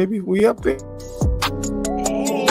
baby. We up there. Hey.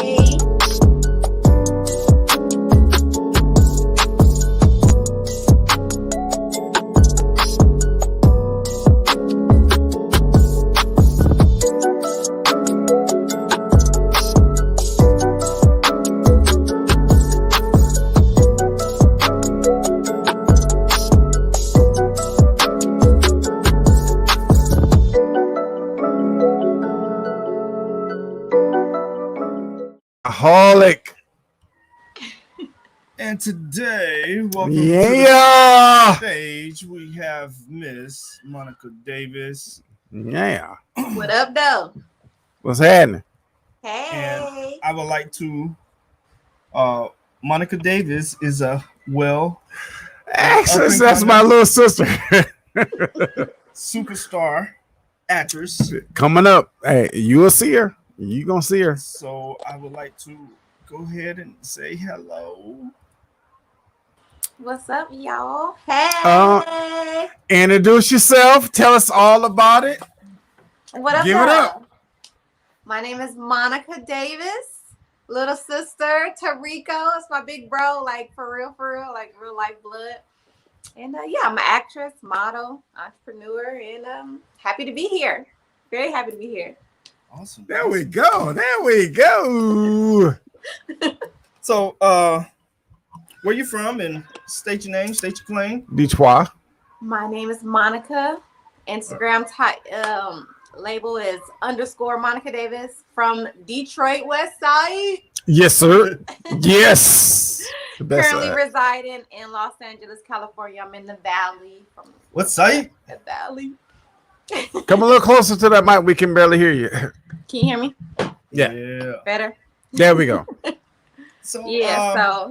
Aholic. And today, welcome to Yeah. the stage. We have Miss Monica Davis. Yeah. What up, though? What's happening? Hey. And I would like to, Monica Davis is a Actually, that's my little sister. superstar actress. Coming up. Hey, you'll see her. You gonna see her. So I would like to go ahead and say hello. What's up, y'all? Hey. Introduce yourself. Tell us all about it. What up, Give it up. My name is Monica Davis, little sister to Rico. It's my big bro, like for real, like real life blood. And yeah, I'm an actress, model, entrepreneur, and happy to be here. Very happy to be here. Awesome. There we go. There we go. So, where you from? And state your name, state your claim. Detroit. My name is Monica. Instagram label is _ Monica Davis from Detroit West Side. Yes, sir. Yes. Currently residing in Los Angeles, California. I'm in the Valley. What site? The Valley. Come a little closer to that mic. We can barely hear you. Can you hear me? Yeah. Better? There we go. So yeah.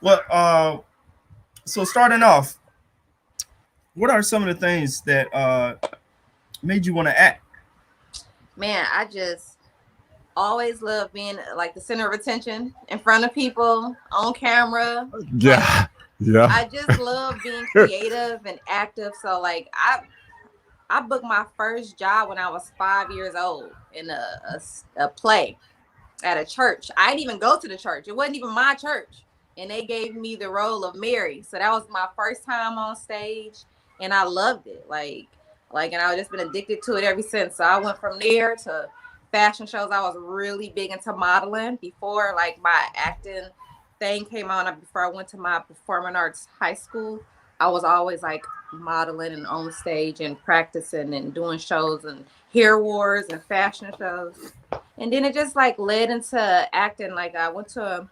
Well, so starting off, what are some of the things that made you want to act? Man, I just always love being like the center of attention in front of people, on camera. Yeah. I just love being creative and active. So like I booked my first job when I was 5 years old in a play at a church. I didn't even go to the church. It wasn't even my church. And they gave me the role of Mary. So that was my first time on stage. And I loved it. Like, and I've just been addicted to it ever since. So I went from there to fashion shows. I was really big into modeling before like my acting thing came on. Before I went to my performing arts high school, I was always like modeling and on stage and practicing and doing shows and hair wars and fashion shows. And then it just like led into acting. Like I went to a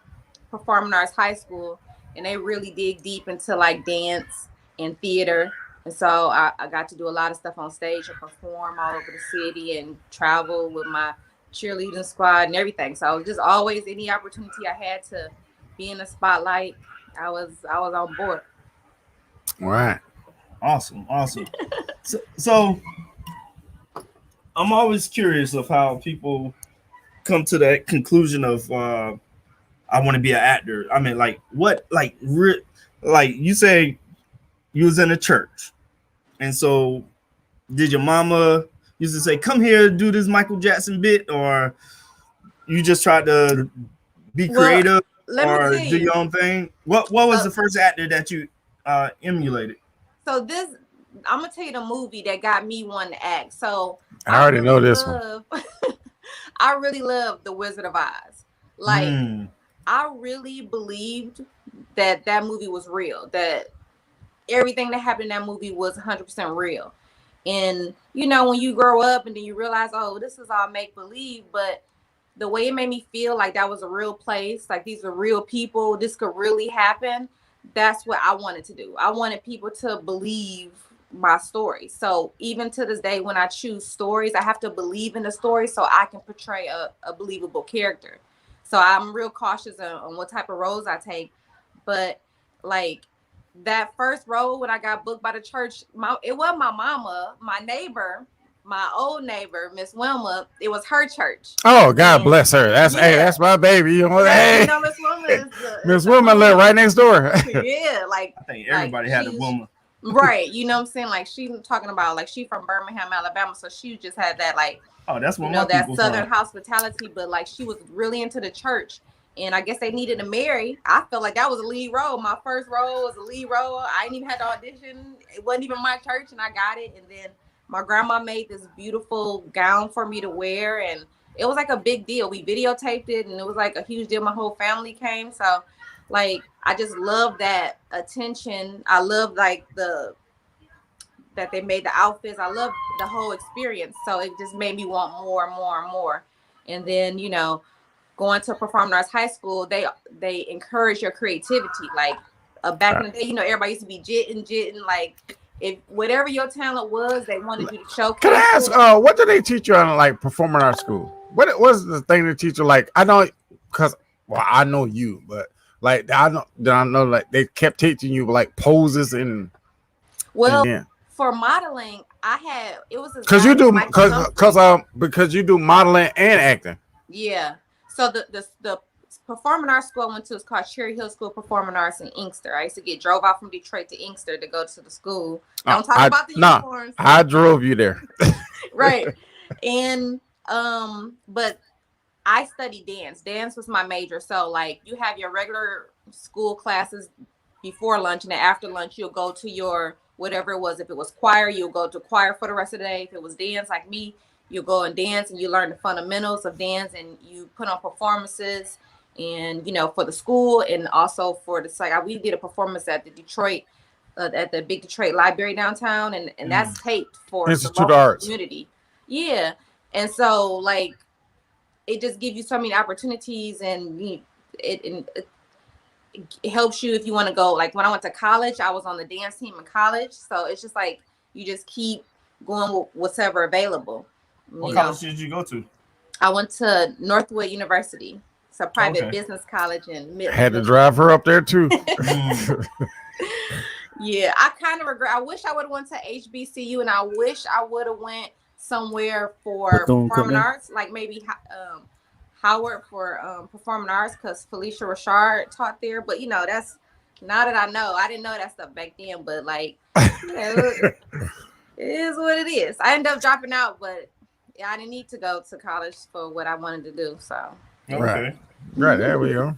performing arts high school and they really dig deep into like dance and theater. And so I got to do a lot of stuff on stage and perform all over the city and travel with my cheerleading squad and everything. So just always any opportunity I had to be in the spotlight, I was on board. All right. Awesome. So I'm always curious of how people come to that conclusion of I want to be an actor. I mean, like what, like you say you was in a church, and so did your mama used to say, "Come here, do this Michael Jackson bit," or you just tried to be creative or do your own thing? What was the first actor that you emulated? So I'm gonna tell you the movie that got me wanting to act. So I already know this one. I really love The Wizard of Oz. Like I really believed that movie was real, that everything that happened in that movie was 100% real. And you know, when you grow up and then you realize, oh, this is all make believe, but the way it made me feel like that was a real place, like these are real people, this could really happen. That's what I wanted to do. I wanted people to believe my story. So even to this day, when I choose stories, I have to believe in the story so I can portray a believable character. So I'm real cautious on what type of roles I take. But like that first role when I got booked by the church, it wasn't my mama, my neighbor, my old neighbor, Miss Wilma. It was her church. Oh, God bless her. That's my baby. You know, you know, Miss Wilma is Miss Wilma lived right next door. Yeah, like I think everybody had a Wilma. Right, you know what I'm saying? Like she's talking about like she from Birmingham, Alabama, so she just had that like Oh, that's what you know, my that people Southern from. hospitality. But like, she was really into the church, and I guess they needed to marry. I felt like that was a lead role. My first role was a lead role. I didn't even have to audition. It wasn't even my church, and I got it. And then my grandma made this beautiful gown for me to wear, and it was like a big deal. We videotaped it, and it was like a huge deal. My whole family came. So like, I just love that attention. I love like that they made the outfits. I love the whole experience. So it just made me want more and more and more. And then, you know, going to performing arts high school, they encourage your creativity. Like back in the day, you know, everybody used to be jitting. Like, if whatever your talent was, they wanted you to showcase. Can I ask, what do they teach you on like performing arts school? What was the thing they teach you? Like, I don't, because I know you, but like I know like they kept teaching you like poses and for modeling, it was because you do modeling and acting. Yeah. So the performing arts school I went to is called Cherry Hill School of Performing Arts in Inkster. I used to get drove out from Detroit to Inkster to go to the school. Don't talk about the uniforms. I drove you there. Right. And but I studied dance. Dance was my major. So like, you have your regular school classes before lunch, and then after lunch you'll go to your whatever it was. If it was choir, you'll go to choir for the rest of the day. If it was dance, like me, you'll go and dance, and you learn the fundamentals of dance, and you put on performances, and you know, for the school, and also for the site. We did a performance at the Detroit at the big Detroit library downtown, and that's taped for Institute the of Arts community. Yeah. And so like, it just gives you so many opportunities, and it helps you if you want to go. Like when I went to college, I was on the dance team in college. So it's just like, you just keep going with whatever available. What college did you go to? I went to Northwood University. It's a private business college in Midland. Had to drive her up there too. Yeah, I kind of regret. I wish I would have went to HBCU, and I wish I would have went somewhere for performing arts, like maybe Howard for performing arts, because Felicia Richard taught there. But you know, that's now that I know. I didn't know that stuff back then, but like, you know, it is what it is. I ended up dropping out, but yeah, I didn't need to go to college for what I wanted to do. So okay, right there we go.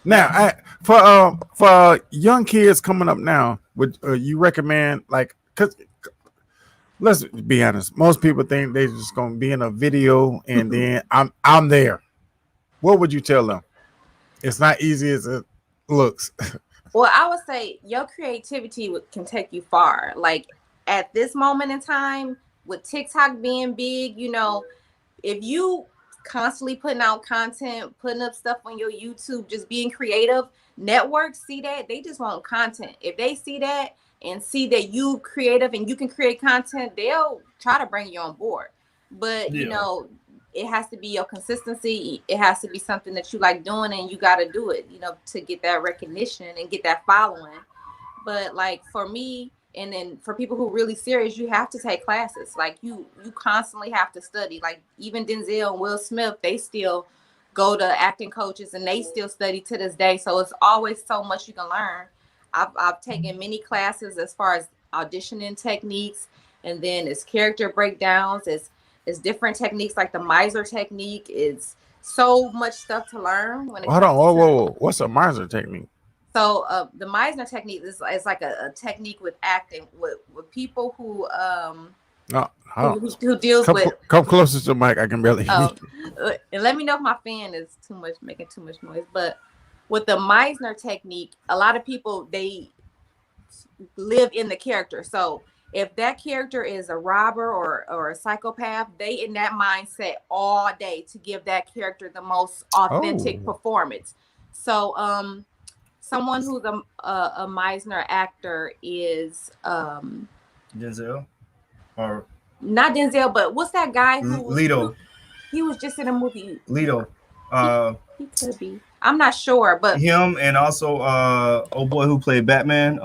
Now, for young kids coming up now, would you recommend, like, because let's be honest, most people think they're just gonna be in a video and then I'm there. What would you tell them? It's not easy as it looks. Well, I would say your creativity can take you far. Like at this moment in time, with TikTok being big, you know, if you constantly putting out content, putting up stuff on your YouTube, just being creative, networks see that, they just want content. If they see that and see that you creative and you can create content, they'll try to bring you on board. But you know, it has to be your consistency. It has to be something that you like doing, and you got to do it, you know, to get that recognition and get that following. But like for me, and then for people who are really serious, you have to take classes. Like you constantly have to study. Like even Denzel and Will Smith, they still go to acting coaches and they still study to this day. So it's always so much you can learn. I've taken many classes as far as auditioning techniques, and then it's character breakdowns. It's different techniques like the Miser technique. It's so much stuff to learn. When it Hold on, whoa. What's a Miser technique? So the Meisner technique is like a technique with acting with people who who deals with. Come closer to the mic. I can barely hear you. And let me know if my fan is making too much noise. But with the Meisner technique, a lot of people, they live in the character. So if that character is a robber or a psychopath, they in that mindset all day to give that character the most authentic performance. So someone who's a Meisner actor is Denzel, or not Denzel, but what's that guy who Leto? He was just in a movie. Leto. He could be. I'm not sure, but him, and also old boy who played Batman.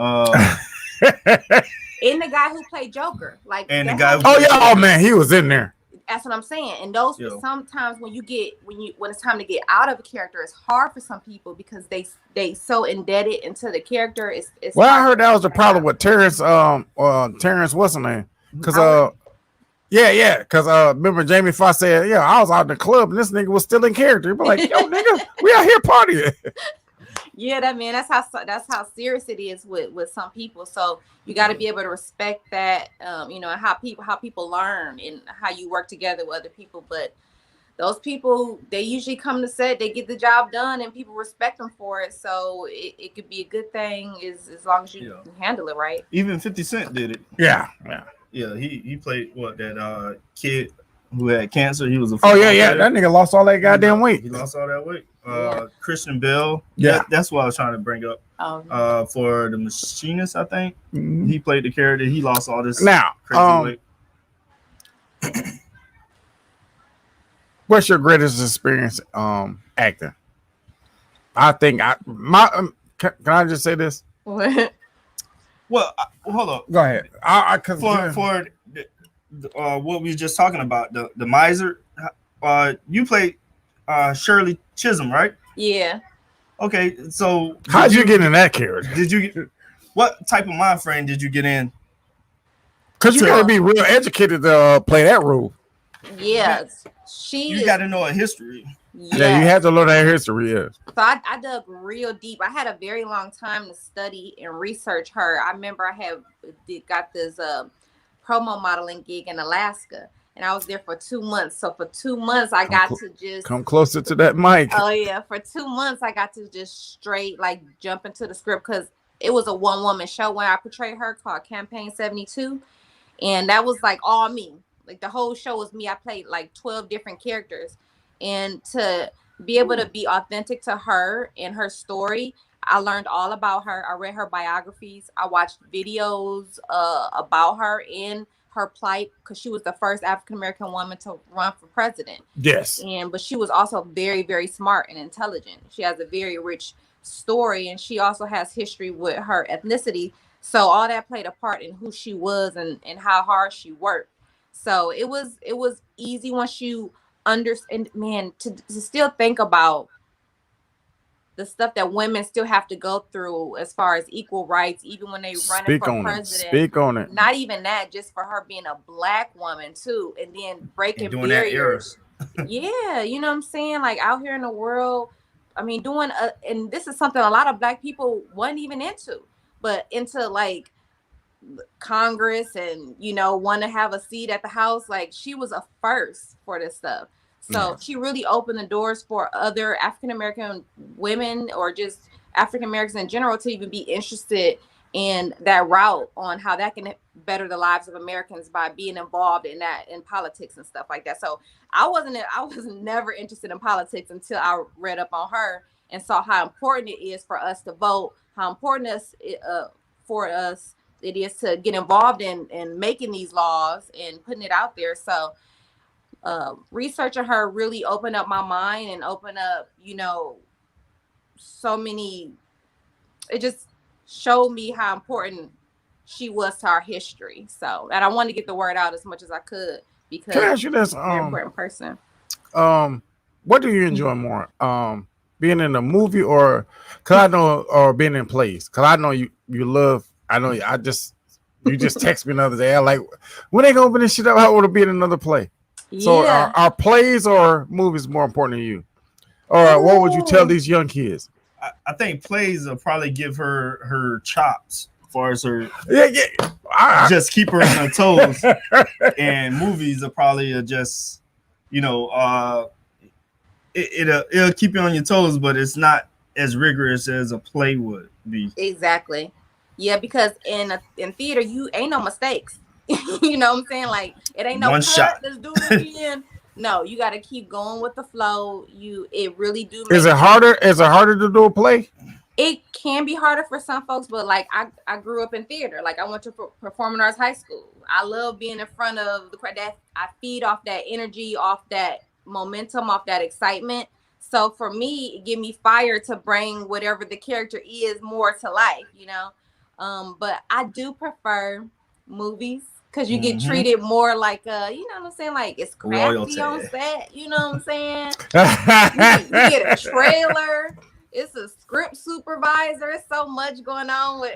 And the guy who played Joker, like, and the guy. Oh man, he was in there. That's what I'm saying. And those sometimes when it's time to get out of a character, it's hard for some people because they so indebted into the character. It's well, I heard that was the problem with Terrence. Terrence, what's his name? Because Yeah. Because remember Jamie Foxx said, "Yeah, I was out in the club and this nigga was still in character." But like, yo, nigga, we out here partying. Yeah, that's how serious it is with some people. So you got to be able to respect that, you know, and how people learn and how you work together with other people. But those people, they usually come to set, they get the job done, and people respect them for it. So it could be a good thing as long as you handle it right. Even 50 Cent did it. Yeah. He played that kid who had cancer. He was a yeah. That nigga lost all that goddamn weight. He lost all that weight. Christian Bale. Yeah, that's what I was trying to bring up. For the Machinist, I think he played the character. He lost all this crazy weight. What's your greatest experience acting? I think can I just say this? What? Well, hold on. Go ahead. For what we were just talking about, the miser. You played Shirley Chisholm, right? Yeah. Okay, so how'd you get in that character? What type of mind frame did you get in? Because you gotta be real educated to play that role. Yes. You got to know her history. Yes. Yeah, you had to learn her history. Yeah. So I dug real deep. I had a very long time to study and research her. I remember I got this promo modeling gig in Alaska, and I was there for 2 months. So for 2 months, I got to just come closer to that mic. Oh yeah, for 2 months, I got to just straight like jump into the script because it was a one-woman show when I portrayed her called Campaign 72, and that was like all me. Like the whole show was me. I played like 12 different characters, and to be able to be authentic to her and her story, I learned all about her. I read her biographies. I watched videos about her and her plight because she was the first African-American woman to run for president. Yes. But she was also very, very smart and intelligent. She has a very rich story, and she also has history with her ethnicity. So all that played a part in who she was and how hard she worked. So it was easy once you understand, man, to still think about the stuff that women still have to go through as far as equal rights, even when they running for president. Speak on it. Not even that, just for her being a Black woman too, and then breaking barriers. Yeah, you know what I'm saying? Like out here in the world, I mean, and this is something a lot of Black people weren't even into, but into like Congress and, you know, want to have a seat at the House. Like she was a first for this stuff. So she really opened the doors for other African-American women or just African-Americans in general to even be interested in that route on how that can better the lives of Americans by being involved in politics and stuff like that. So I was never interested in politics until I read up on her and saw how important it is for us to vote, how important it is to get involved in making these laws and putting it out there. So researching her really opened up my mind and opened up, you know, so many, it just showed me how important she was to our history. So, and I wanted to get the word out as much as I could because can I ask you this? Very important person. What do you enjoy more? Being in a movie or being in plays? Cause I know you love, you just text me another day. I'm like, when they gonna open this shit up? I want to be in another play. Yeah. So are plays or movies more important to you? Or what would you tell these young kids? I think plays will probably give her chops as far as her just keep her on her toes. And movies are probably just, you know, it'll keep you on your toes, but it's not as rigorous as a play would be. Exactly. Yeah, because in theater you ain't no mistakes. You know what I'm saying? Like it ain't no one shot. Let's do it again. No, you got to keep going with the flow. It really do. Is it harder? Is it harder to do a play? It can be harder for some folks, but like I grew up in theater. Like I went to performing arts high school. I love being in front of the crowd. That I feed off that energy, off that momentum, off that excitement. So for me, it give me fire to bring whatever the character is more to life. You know, but I do prefer movies. Because you get treated more like, you know what I'm saying? Like, it's crafty on set. You know what I'm saying? you get a trailer. It's a script supervisor. It's so much going on with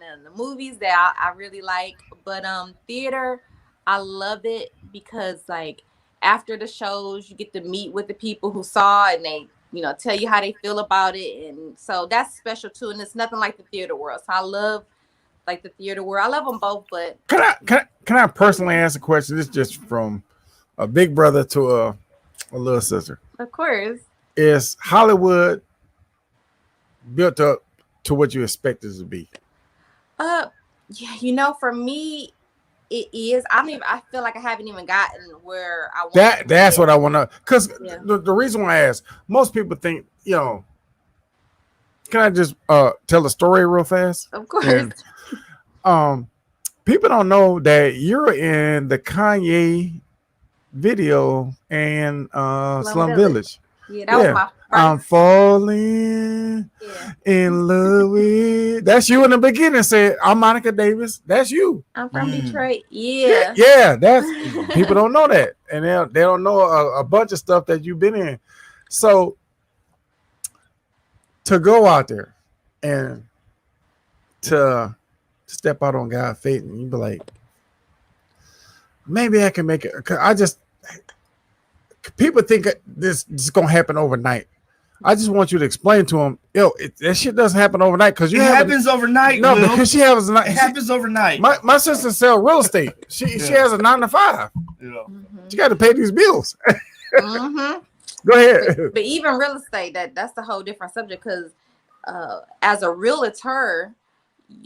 and the movies that I really like. But theater, I love it because like after the shows, you get to meet with the people who saw it and they, you know, tell you how they feel about it. And so that's special too. And it's nothing like the theater world. So I love like the theater world. I love them both, but can I personally ask a question? This is just from a big brother to a little sister. of course. Is Hollywood built up to what you expect it to be? Yeah, you know, for me, it is. I feel like I haven't even gotten where I want. That's what I want to. Because Yeah. the reason why I ask, most people think, you know. Can I just tell a story real fast? Of course. And, people don't know that you're in the Kanye video and Slum Village. Yeah, that was my first. I'm falling in love with. That's you in the beginning. Said I'm Monica Davis. That's you. I'm from Detroit. Yeah. Yeah. That's people don't know that, and they don't know a bunch of stuff that you've been in. So to go out there and to step out on God's faith, and you be like, maybe I can make it. People think this is gonna happen overnight. I just want you to explain to them, that shit doesn't happen overnight because it happens overnight. No, Will. because it happens overnight. My sister sells real estate. She has a 9 to 5. You know, she got to pay these bills. Mm-hmm. Go ahead. But even real estate, that's a whole different subject because as a realtor,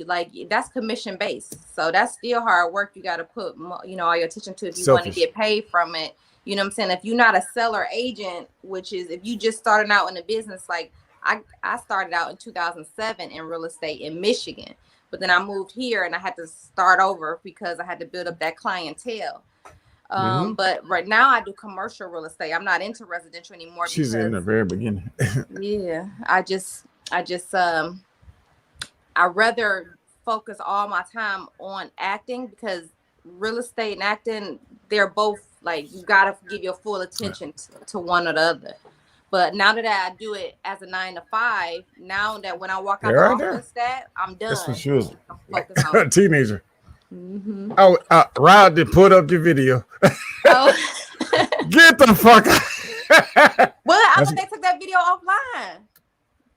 like that's commission based, so that's still hard work. You got to put all your attention to if you want to get paid from it. You know what I'm saying? If you're not a seller agent, which is if you just starting out in the business, like I started out in 2007 in real estate in Michigan, but then I moved here and I had to start over because I had to build up that clientele. But right now I do commercial real estate. I'm not into residential anymore. She's in the very beginning. Yeah, I rather focus all my time on acting because real estate and acting, they're both like you gotta give your full attention to one or the other. But now that I do it as a 9 to 5, now that when I walk out the office, I'm done. That's what she was. I'm focused on a teenager. Mm-hmm. Oh, Rod did put up your video. Oh. Get the fuck out. Well, I thought they took that video offline.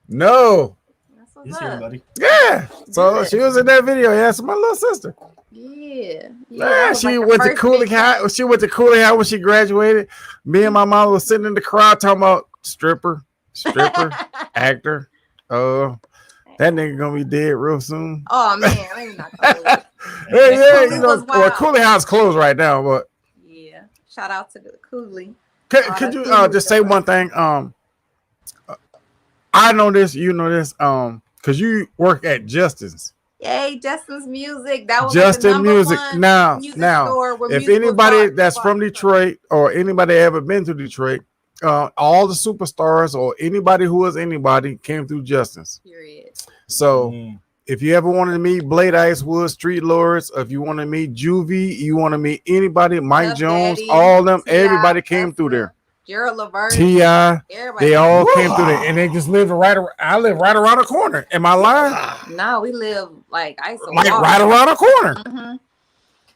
No. That's what's up. Here, buddy. Yeah. So she was in that video. Yeah, it's my little sister. Yeah. She went to Cooley High. She went to Cooley High when she graduated. Me and my mom was sitting in the crowd talking about stripper, actor. That nigga gonna be dead real soon. Oh man, I'm not Cooley. Yeah, Cooley High's closed right now, but yeah. Shout out to the Cooley. Could you just say one thing? I know this, you know this, because you work at Justin's. Yay, Justin's Music. That was Justin Music. Now, if anybody that's from Detroit or anybody ever been to Detroit, all the superstars or anybody who was anybody came through Justin's. Period. So if you ever wanted to meet Blade Icewood, Street Lords, if you want to meet Juvie, you want to meet anybody, Mike Jones, Daddy, all them, everybody came through there. Gerald Levert, T.I., they all came through there, and they just lived I live right around the corner. Am I lying? No, we live like right around the corner.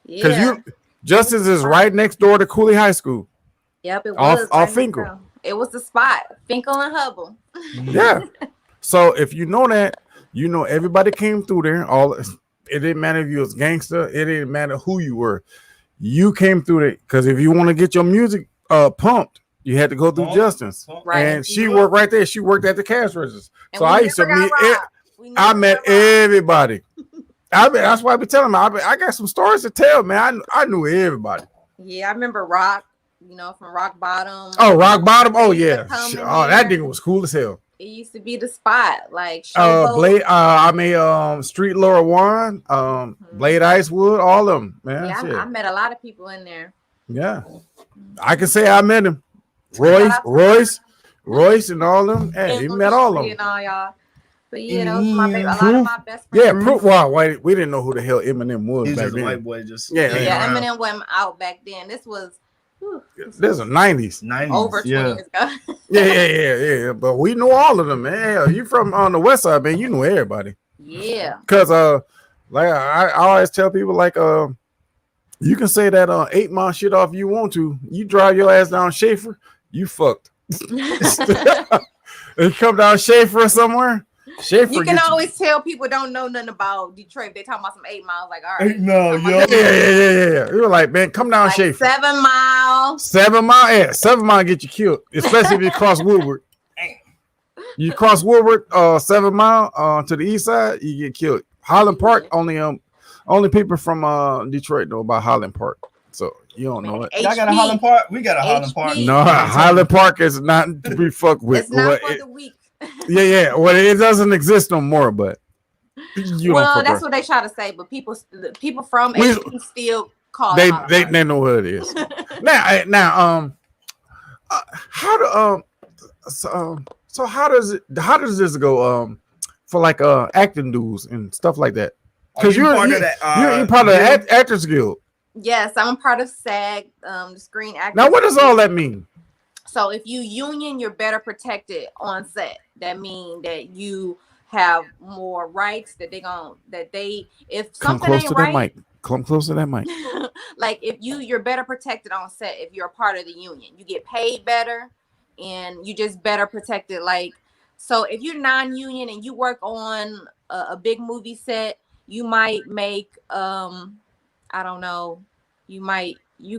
Because Justice is right next door to Cooley High School. Yep, it was off Finkel. It was the spot, Finkel and Hubble. Yeah. So if you know that, you know everybody came through there. It didn't matter if you was gangster. It didn't matter who you were. You came through it because if you want to get your music pumped, you had to go through Justin's. Right. And she worked right there. She worked at the cash registers. So I used to meet. I met everybody. That's why I be telling them. I got some stories to tell, man. I knew everybody. Yeah, I remember Rock. From Rock Bottom. Oh, Rock Bottom. Oh yeah. Oh, that nigga was cool as hell. It used to be the spot, like Blade. Street Laura One, Blade Icewood, all of them, man. Yeah, I met a lot of people in there. Yeah, I can say I met him. Royce, and all them. Hey, he met all of them. Y'all. But yeah, those were a lot of my best friends. Yeah, Wow, we didn't know who the hell Eminem was back then. White boy just Eminem went out back then. This was. There's a 90s. Over 20 years ago. Yeah. But we know all of them, man. You from on the west side, man. You know everybody. Yeah. Because like I always tell people, like You can say that 8 Mile shit off you want to. You drive your ass down Schaefer, you fucked. You come down Schaefer or somewhere. Schaefer, you can always tell people don't know nothing about Detroit. They talking about some 8 miles. Like, all right, 8 Mile, yo. Yeah. You were like, man, come down like Schaefer. 7 miles. 7 Mile, yeah. 7 Mile get you killed, especially if you cross Woodward. You cross Woodward, 7 Mile to the east side, you get killed. Highland Park, only people from Detroit know about Highland Park, so you don't know it. Y'all got a Highland Park? We got a Highland Park. No, Highland Park is not to be fucked with. It's not for the weak. Yeah. Well, it doesn't exist no more, but that's what they try to say. But people from HP still call it. They know what it is. now, so how does this go for like acting dudes and stuff like that? Because you're part of the Actors Guild. Yes, I'm part of SAG, the Screen Actors. Now, what does all that mean? So if you union, you're better protected on set. That means that you have more rights. If something ain't right, come close to that mic. Like if you're better protected on set if you're a part of the union. You get paid better, and you just better protected. Like, so if you're non-union and you work on a big movie set, you might make I don't know, you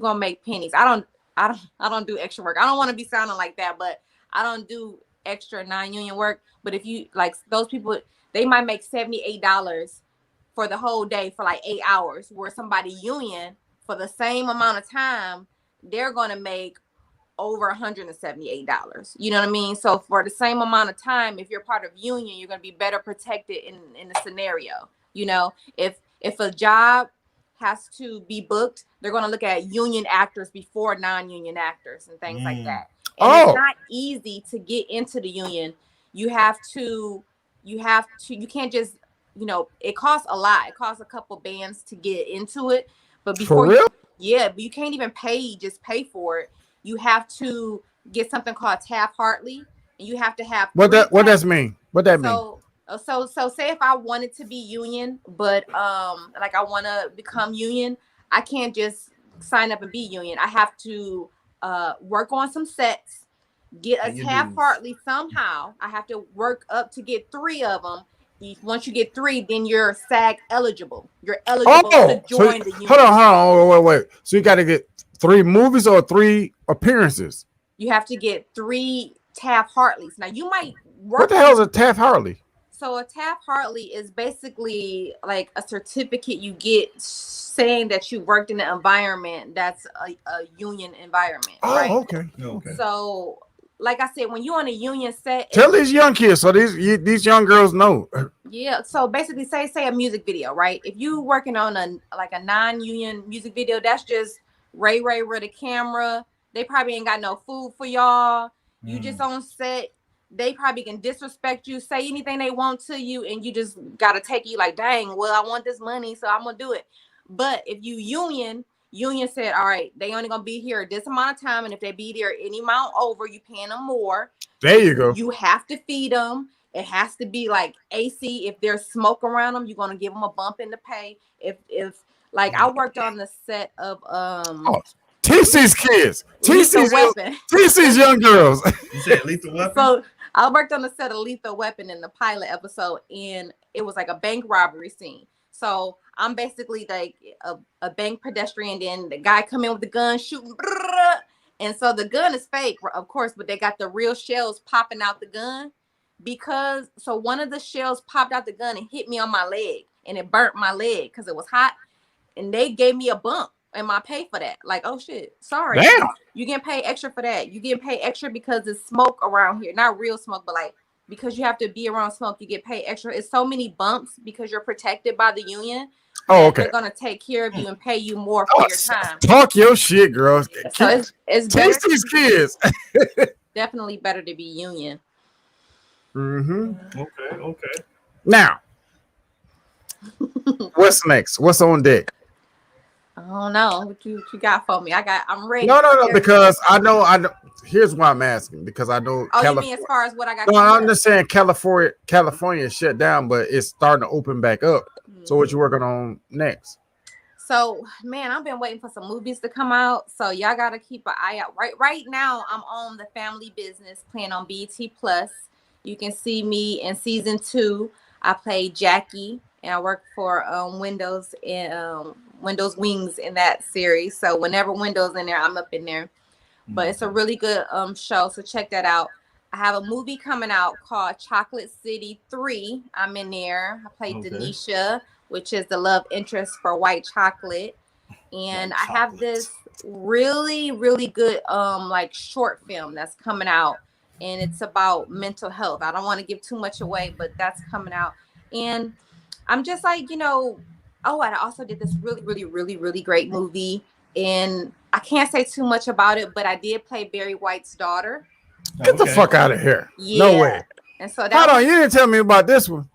gonna make pennies. I don't do extra work. I don't want to be sounding like that, but I don't do extra non-union work. But if you like those people, they might make $78 for the whole day for like 8 hours, where somebody union for the same amount of time, they're gonna make over $178. You know what I mean? So for the same amount of time, if you're part of union, you're gonna be better protected in the scenario. You know, if a job has to be booked, they're going to look at union actors before non-union actors and things like that. And it's not easy to get into the union. You can't just, it costs a lot. It costs a couple bands to get into it. But before but you can't even pay for it. You have to get something called Taft-Hartley, and you have to have what does mean? What that mean? So say if I wanted to be union, but like I want to become union, I can't just sign up and be union. I have to work on some sets, get a Taft-Hartley somehow. I have to work up to get 3 of them. Once you get 3, then you're SAG eligible. You're eligible to join the union. Hold on, wait. So you got to get 3 movies or 3 appearances? You have to get 3 Taft-Hartleys. Now you might work. What the hell is a Taft-Hartley? So a Taft-Hartley is basically like a certificate you get saying that you worked in an environment that's a union environment. Right? Okay. So, like I said, when you're on a union set, tell these young kids so these young girls know. Yeah. So basically, say a music video, right? If you working on a non-union music video, that's just Ray with a camera. They probably ain't got no food for y'all. You just on set. They probably can disrespect you, say anything they want to you, and you just gotta take you like, dang, well, I want this money, so I'm gonna do it. But if you union said, all right, they only gonna be here this amount of time, and if they be there any amount over, you paying them more. There you go. You have to feed them. It has to be like AC. If there's smoke around them, you're gonna give them a bump in the pay. If like I worked on the set of TC's kids, TC's young girls. You said Lethal Weapon? So I worked on the set of Lethal Weapon in the pilot episode, and it was like a bank robbery scene. So I'm basically like a bank pedestrian, then the guy come in with the gun shooting, and so the gun is fake, of course, but they got the real shells popping out the gun so one of the shells popped out the gun and hit me on my leg, and it burnt my leg because it was hot, and they gave me a bump. And my pay for that, like, oh shit, sorry. Damn. You getting paid extra for that. You getting paid extra because there's smoke around here, not real smoke, but like because you have to be around smoke, you get paid extra. It's so many bumps because you're protected by the union. Oh, okay. They're gonna take care of you and pay you more for your time. Talk your shit, girls. So it's better. These kids. Definitely better to be union. Okay. Now, what's next? What's on deck? I don't know what you got for me. I'm ready. No, because I know. Here's why I'm asking, because I know. Oh, you mean as far as what I got? No, I understand California is shut down, but it's starting to open back up. So what you working on next? So man, I've been waiting for some movies to come out. So y'all gotta keep an eye out. Right now, I'm on The Family Business, playing on BET Plus. You can see me in season 2. I played Jackie, and I work for Windows and Windows Wings in that series. So whenever Windows in there, I'm up in there. But it's a really good show. So check that out. I have a movie coming out called Chocolate City 3. I'm in there. I played Denisha, which is the love interest for White Chocolate. And I have this really, really good like short film that's coming out, and it's about mental health. I don't want to give too much away, but that's coming out. And I'm just like, and I also did this really, really, really, really great movie. And I can't say too much about it, but I did play Barry White's daughter. Get the fuck out of here. Yeah. No way. And so Hold on, you didn't tell me about this one.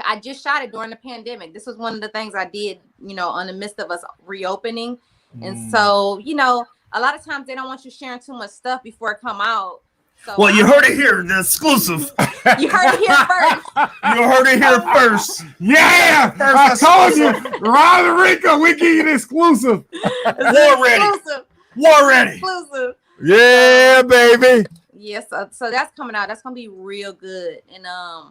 I just shot it during the pandemic. This was one of the things I did, on the midst of us reopening. And so, a lot of times they don't want you sharing too much stuff before it come out. So well, you heard it here, the exclusive. You heard it here first. You heard it here first. Yeah, I told you, Ron and Rico, we give you the exclusive. War ready. War ready. Exclusive. Yeah, baby. Yes, so that's coming out. That's gonna be real good. And I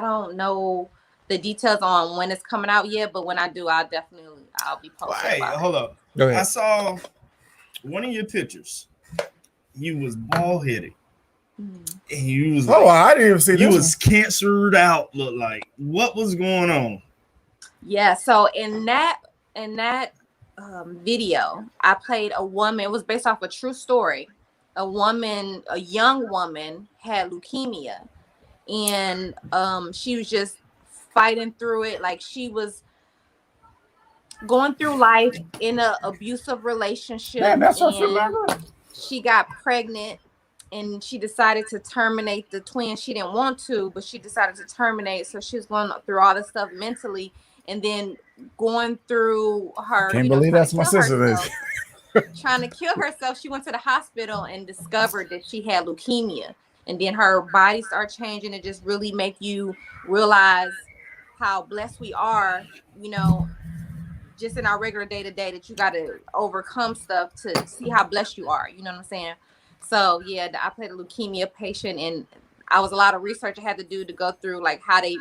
don't know the details on when it's coming out yet, but when I do, I'll be posting. Hey, hold up. Go ahead. I saw one of your pictures. You was bald headed. And you was I didn't even see this. You was cancered out, look like. What was going on? Yeah, so in that video, I played a woman. It was based off a true story. A young woman had leukemia, and she was just fighting through it. Like, she was going through life in an abusive relationship. Man, that's what I she got pregnant, and she decided to terminate the twins. She didn't want to, but she decided to terminate. So she was going through all this stuff mentally, and then going through her. Can't believe that's my sister. Trying to kill herself. She went to the hospital and discovered that she had leukemia, and then her body started changing. It just really make you realize how blessed we are, just in our regular day-to-day, that you got to overcome stuff to see how blessed you are. You know what I'm saying? So yeah, I played a leukemia patient, and I was a lot of research I had to do to go through, like how they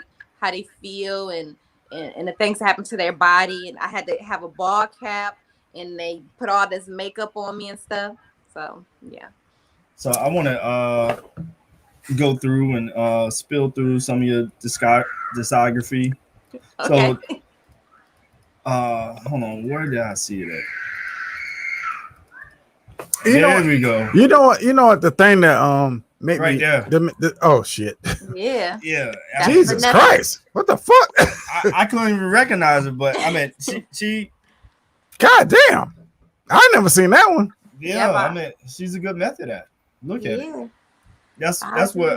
feel and the things that happen to their body. And I had to have a bald cap, and they put all this makeup on me and stuff. So yeah. So I want to go through and spill through some of your discography. Okay. So hold on, where did I see it at? There we go. You know what the thing that made right me there. Oh shit. Yeah. Yeah. Jesus Christ. What the fuck? I couldn't even recognize it, but I mean she God damn. I never seen that one. Yeah, I mean, she's a good method at it. Look at it. That's what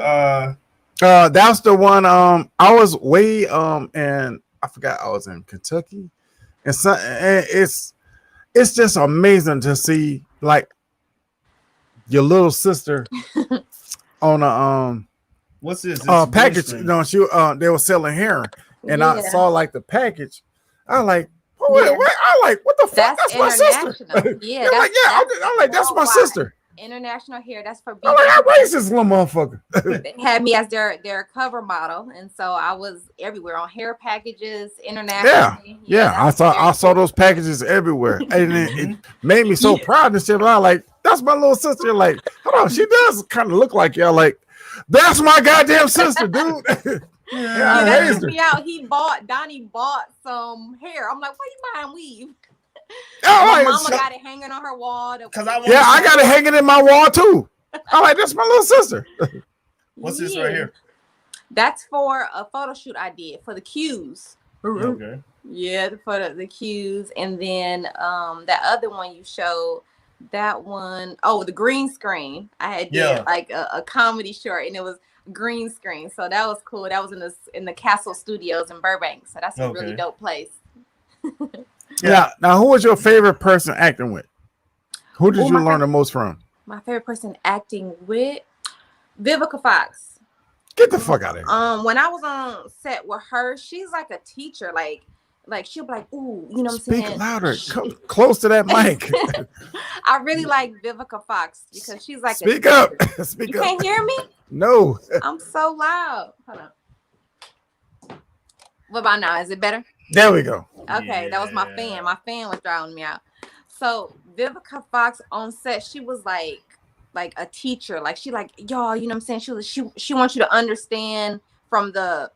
that's the one I was way and I forgot I was in Kentucky. And it's just amazing to see like your little sister on a what's this? Package. She they were selling heroin, and I saw like the package. I like, wait, I like, what the fuck? That's my sister. Yeah, I'm like, that's my sister. International hair. That's for I'm like, I raised this little motherfucker. They had me as their cover model, and so I was everywhere on hair packages, internationally. Yeah. I saw those packages everywhere, and it made me so proud and shit. I like, that's my little sister. Like, hold on, she does kind of look like y'all. Like, that's my goddamn sister, dude. That took me out. Donnie bought some hair. I'm like, why you buying weave? My mama got it hanging on her wall. I got it hanging in my wall too. I'm like, that's my little sister. What's this right here? That's for a photo shoot I did for the Q's. Okay. Yeah, for the Q's, and then that other one you showed. That one, the green screen. I had did like a comedy short, and it was green screen. So that was cool. That was in the Castle Studios in Burbank. So that's a really dope place. Yeah. Now, who was your favorite person acting with? Who did you learn the most from? My favorite person acting with Vivica Fox. Get the fuck out of here. When I was on set with her, she's like a teacher. Like like she'll be like, ooh, you know what I'm Speak saying? louder. Come close to that mic. I really like Vivica Fox because she's like Speak up. Speak You up. can't hear me? No. I'm so loud. Hold on. What about now? Is it better? There we go. Okay, that was my fan. My fan was drowning me out. So Vivica Fox on set, she was like a teacher. Like she like, y'all, you know what I'm saying? She wants you to understand from the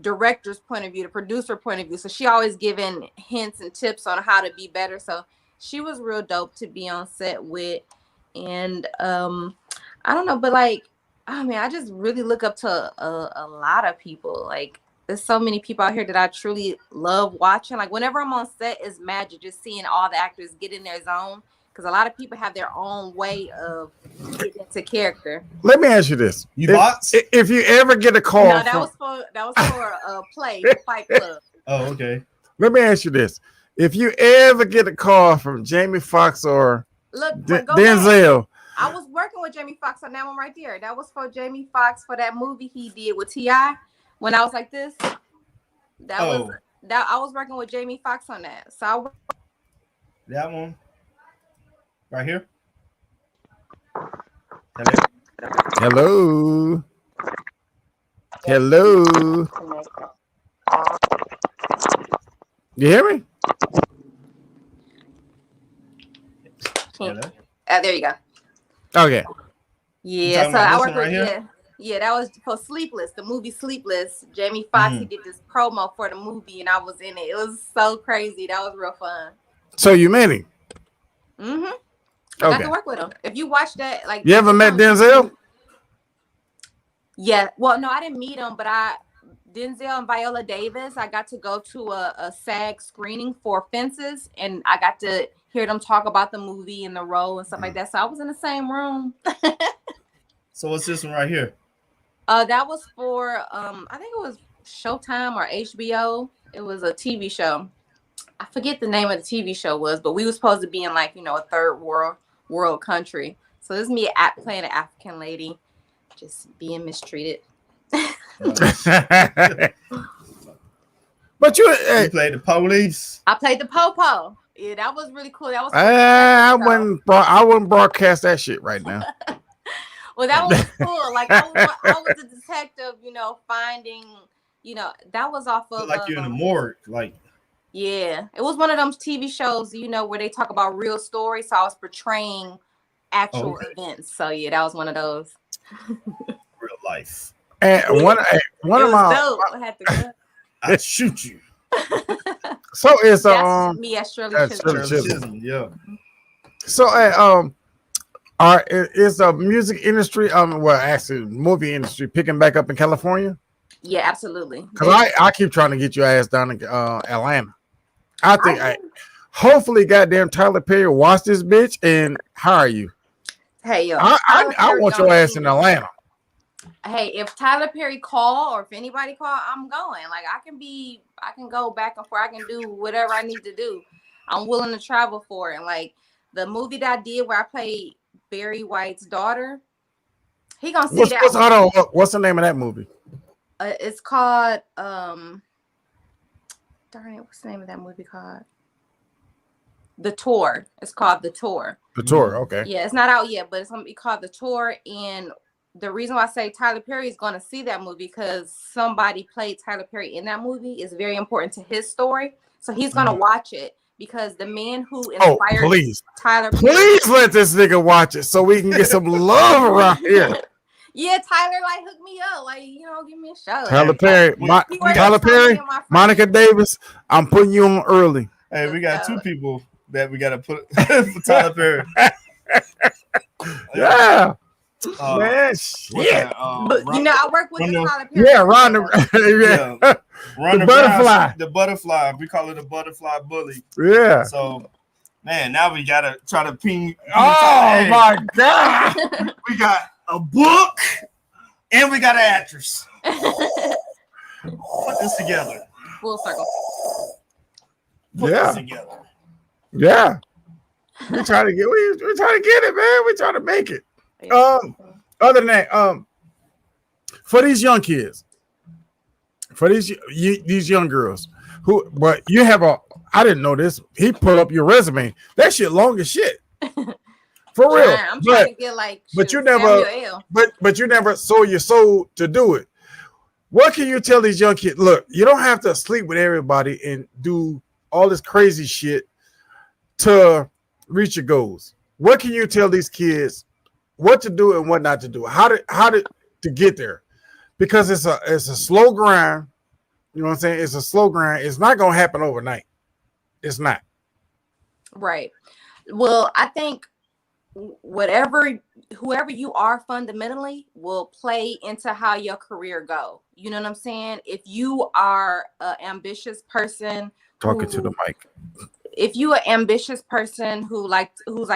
director's point of view, the producer point of view. So she always giving hints and tips on how to be better. So she was real dope to be on set with. And I don't know, but like, oh man, I just really look up to a lot of people. Like there's so many people out here that I truly love watching. Like whenever I'm on set, it's magic just seeing all the actors get in their zone. Because a lot of people have their own way of getting into character. Let me ask you this: if you ever get a call, no, that was for a play, Fight Club. Oh, okay. Let me ask you this: if you ever get a call from Jamie Foxx or Denzel, I was working with Jamie Foxx on that one right there. That was for Jamie Foxx for that movie he did with T.I. When I was like this. I was working with Jamie Foxx on that. So that one right here. Hello. Hello. You hear me? Hello. There you go. Okay. Yeah, so I worked with that was for Sleepless, the movie Sleepless. Jamie Foxx, he did this promo for the movie, and I was in it. It was so crazy. That was real fun. So you met him? Mm-hmm. I got to work with him. If you watch that, like you ever met Denzel? Yeah. Well, no, I didn't meet him, but Denzel and Viola Davis, I got to go to a SAG screening for Fences, and I got to hear them talk about the movie and the role and stuff like that. So I was in the same room. So what's this one right here? That was for I think it was Showtime or HBO. It was a TV show. I forget the name of the TV show was, but we were supposed to be in like, a third world country. So this is me playing an African lady, just being mistreated. But you played the police. I played the popo. Yeah, that was really cool. That was. I wouldn't broadcast that shit right now. Well, that was cool. Like I was a detective, finding, that was off of like you're in the morgue, like. Yeah, it was one of those TV shows, where they talk about real stories. So I was portraying actual events. So yeah, that was one of those. Real life. And one of my, I shoot you. So it's me as Shirley Chisholm. Yeah. So is the music industry actually movie industry picking back up in California? Yeah, absolutely. Because I keep trying to get your ass down in Atlanta. I think hopefully goddamn Tyler Perry watch this bitch and hire you. Hey yo, I want your ass in Atlanta. Hey, if Tyler Perry call or if anybody call, I'm going. Like I can go back and forth. I can do whatever I need to do. I'm willing to travel for it. And like the movie that I did where I played Barry White's daughter, he gonna see that. What's the name of that movie? It's called darn it, what's the name of that movie called? The Tour. It's called The Tour. The Tour, okay. Yeah, it's not out yet, but it's gonna be called The Tour. And the reason why I say Tyler Perry is gonna see that movie because somebody played Tyler Perry in that movie is very important to his story. So he's gonna watch it because the man who inspired Tyler Perry. Please let this nigga watch it so we can get some love around here. Yeah, Tyler, like hook me up, like give me a show. Tyler Perry, Monica Davis, I'm putting you on early. Hey, we got two people that we gotta put for Tyler Perry. Yeah. Man, shit. But I work with Tyler Perry. Yeah, the butterfly. The butterfly. We call it a butterfly bully. Yeah. So, man, now we gotta try to ping. Oh my God. We got a book and we got an actress. Put this together. Full circle. Put this together. Yeah. We're trying to get it, man. We're trying to make it. Other than that, for these young kids, for these young girls who, but you have a, I didn't know this. He put up your resume. That shit long as shit. For real. I'm trying to get like, but you never, but you never sold your soul to do it. What can you tell these young kids? Look, you don't have to sleep with everybody and do all this crazy shit to reach your goals. What can you tell these kids what to do and what not to do? How to get there? Because it's a slow grind. You know what I'm saying? It's a slow grind. It's not gonna happen overnight. It's not. Right. Well, I think whoever you are fundamentally will play into how your career go. You know what I'm saying? If you are an ambitious person, Talking to the mic. If you an ambitious person who's like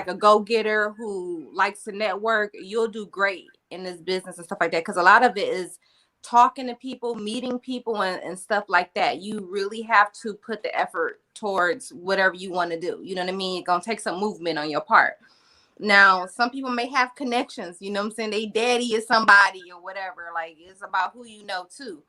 a go-getter, who likes to network, you'll do great in this business and stuff like that. Because a lot of it is talking to people, meeting people, and stuff like that. You really have to put the effort towards whatever you want to do. You know what I mean? It's gonna take some movement on your part. Now, some people may have connections, you know what I'm saying? They daddy is somebody or whatever. Like, it's about who you know too.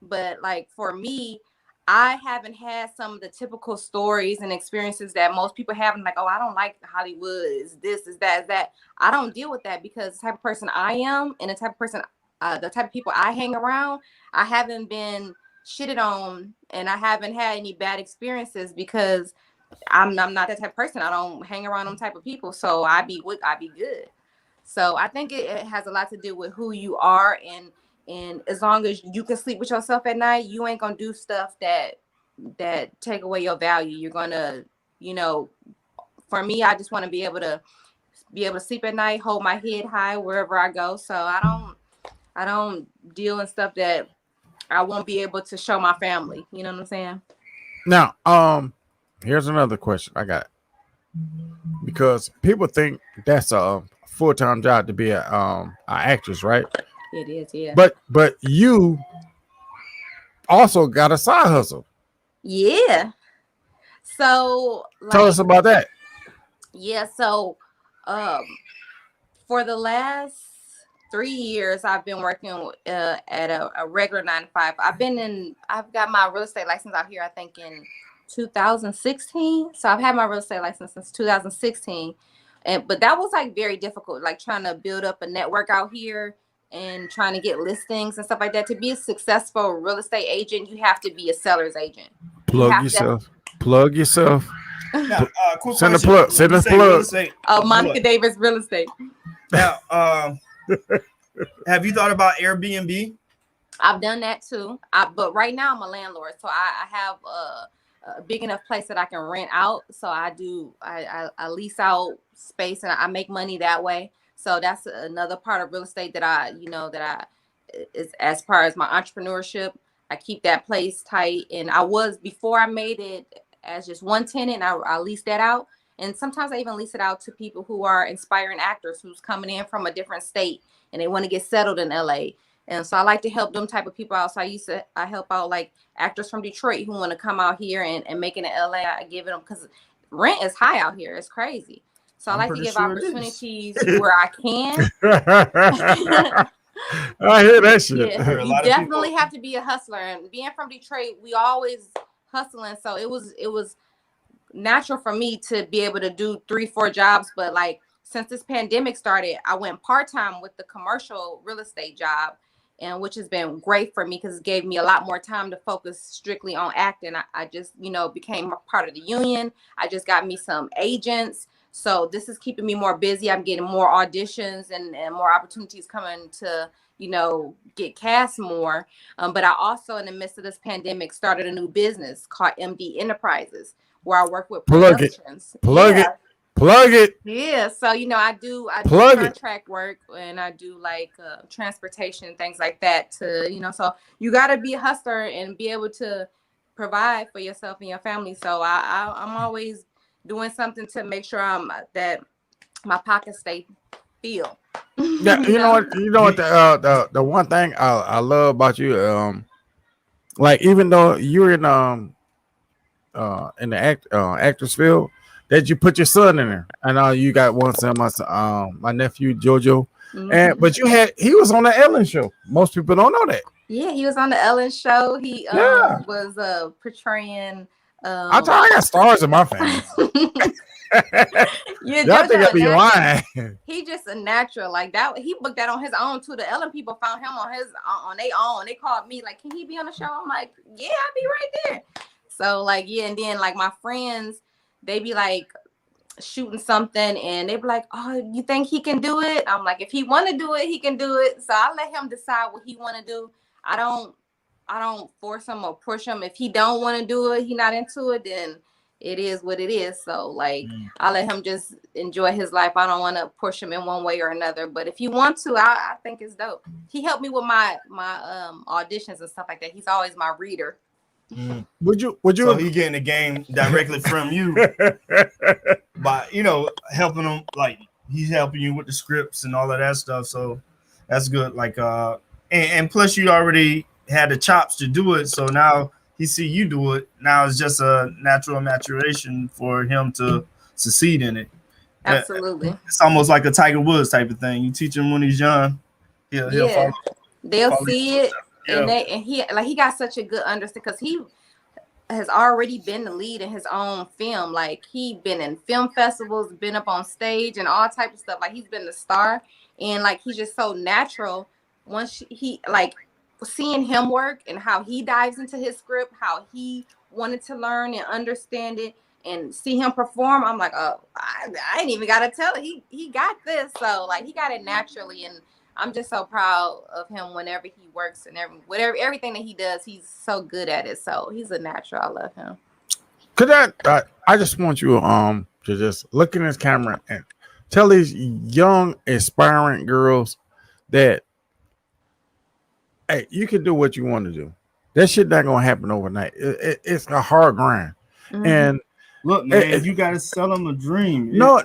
But like for me, I haven't had some of the typical stories and experiences that most people have. And like, oh, I don't like Hollywood. Is this, is that, is that. I don't deal with that because the type of person I am and the type of people I hang around, I haven't been shitted on and I haven't had any bad experiences because I'm not that type of person. I don't hang around them type of people. So I be good. So I think it has a lot to do with who you are. And as long as you can sleep with yourself at night, you ain't going to do stuff that take away your value. You're going to, you know, for me, I just want to be able to sleep at night, hold my head high wherever I go. So I don't deal in stuff that I won't be able to show my family. You know what I'm saying? Now, here's another question I got, because people think that's a full-time job to be an actress, right? It is, yeah. But you also got a side hustle. Yeah. So tell us about that. Yeah. So for the last 3 years, I've been working at a regular 9 to 5. I've got my real estate license out here, I think in 2016. So I've had my real estate license since 2016. But that was like very difficult, like trying to build up a network out here and trying to get listings and stuff like that. To be a successful real estate agent, you have to be a seller's agent. Plug yourself. Now, Send a plug. Send us plug. Monica Davis Real Estate. Now, have you thought about Airbnb? I've done that too. But right now I'm a landlord, so I have a big enough place that I can rent out. So I lease out space and I make money that way. So that's another part of real estate that is as far as my entrepreneurship. I keep that place tight. And before I made it as just one tenant, I lease that out. And sometimes I even lease it out to people who are inspiring actors who's coming in from a different state and they want to get settled in LA. And so I like to help them type of people out. So I help out like actors from Detroit who want to come out here and make it in LA. I give it them because rent is high out here. It's crazy. So I like to give opportunities where I can. I hear that shit. Yeah, you definitely have to be a hustler. And being from Detroit, we always hustling. So it was natural for me to be able to do 3-4 jobs. But like since this pandemic started, I went part-time with the commercial real estate job, and which has been great for me because it gave me a lot more time to focus strictly on acting. I just, became a part of the union. I just got me some agents. So this is keeping me more busy. I'm getting more auditions and more opportunities coming to, get cast more. But I also, in the midst of this pandemic, started a new business called MD Enterprises, where I work with productions. Plug it. Yeah. So, I do contract work and I do like transportation and things like that so you got to be a hustler and be able to provide for yourself and your family. So I'm always doing something to make sure that my pockets stay filled. Yeah, you know what? The one thing I love about you, like even though you're in the actors field, that you put your son in there. I know you got one son, my nephew Jojo. And but he was on the Ellen show. Most people don't know that. Yeah, he was on the Ellen show. He was portraying. I got stars in my family. Yeah, Y'all think I be lying? He just a natural like that. He booked that on his own too. The Ellen people found him on their own. They called me like, "Can he be on the show?" I'm like, "Yeah, I'll be right there." So like, yeah, and then like my friends, they be like shooting something, and they be like, "Oh, you think he can do it?" I'm like, "If he want to do it, he can do it." So I let him decide what he want to do. I don't force him or push him. If he don't want to do it, he not into it, then it is what it is. So like I let him just enjoy his life. I don't want to push him in one way or another. But if you want to, I think it's dope. He helped me with my auditions and stuff like that. He's always my reader. Would you so he getting the game directly from you by helping him, like he's helping you with the scripts and all of that stuff. So that's good. Like and plus you already had the chops to do it, so now he see you do it. Now it's just a natural maturation for him to succeed in it. Absolutely. It's almost like a Tiger Woods type of thing. You teach him when he's young, he'll follow. They'll see it, and he got such a good understanding because he has already been the lead in his own film. Like he been in film festivals, been up on stage, and all types of stuff. Like he's been the star, and like he's just so natural. Once he like. Seeing him work and how he dives into his script, how he wanted to learn and understand it, and see him perform, I'm like, oh, I ain't even gotta tell it. He got this. So like he got it naturally, and I'm just so proud of him whenever he works and everything that he does. He's so good at it. So he's a natural. I love him. Could I just want you to just look in this camera and tell these young aspiring girls that, hey, you can do what you want to do. That shit not gonna happen overnight. It's a hard grind. And look, man, you gotta sell them a dream. No,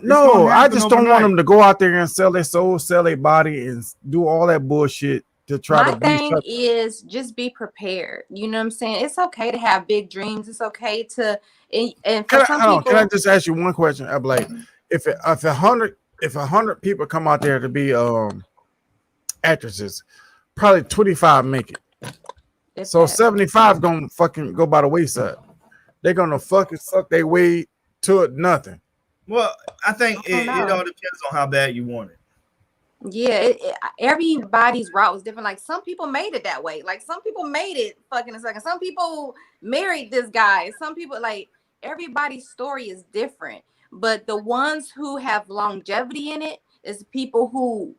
I just don't want them to go out there and sell their soul, sell their body, and do all that bullshit to try to be. My thing is just be prepared. You know what I'm saying? It's okay to have big dreams. It's okay to and for some people. Can I just ask you one question? I'm like, if 100 people come out there to be actresses, probably 25 make it. So 75 gonna fucking go by the wayside. They're gonna fucking suck their way to it, nothing. Well, I think it all depends on how bad you want it. Yeah, everybody's route was different. Like some people made it that way. Like some people made it fucking a second. Some people married this guy. Some people, like, everybody's story is different. But the ones who have longevity in it is people who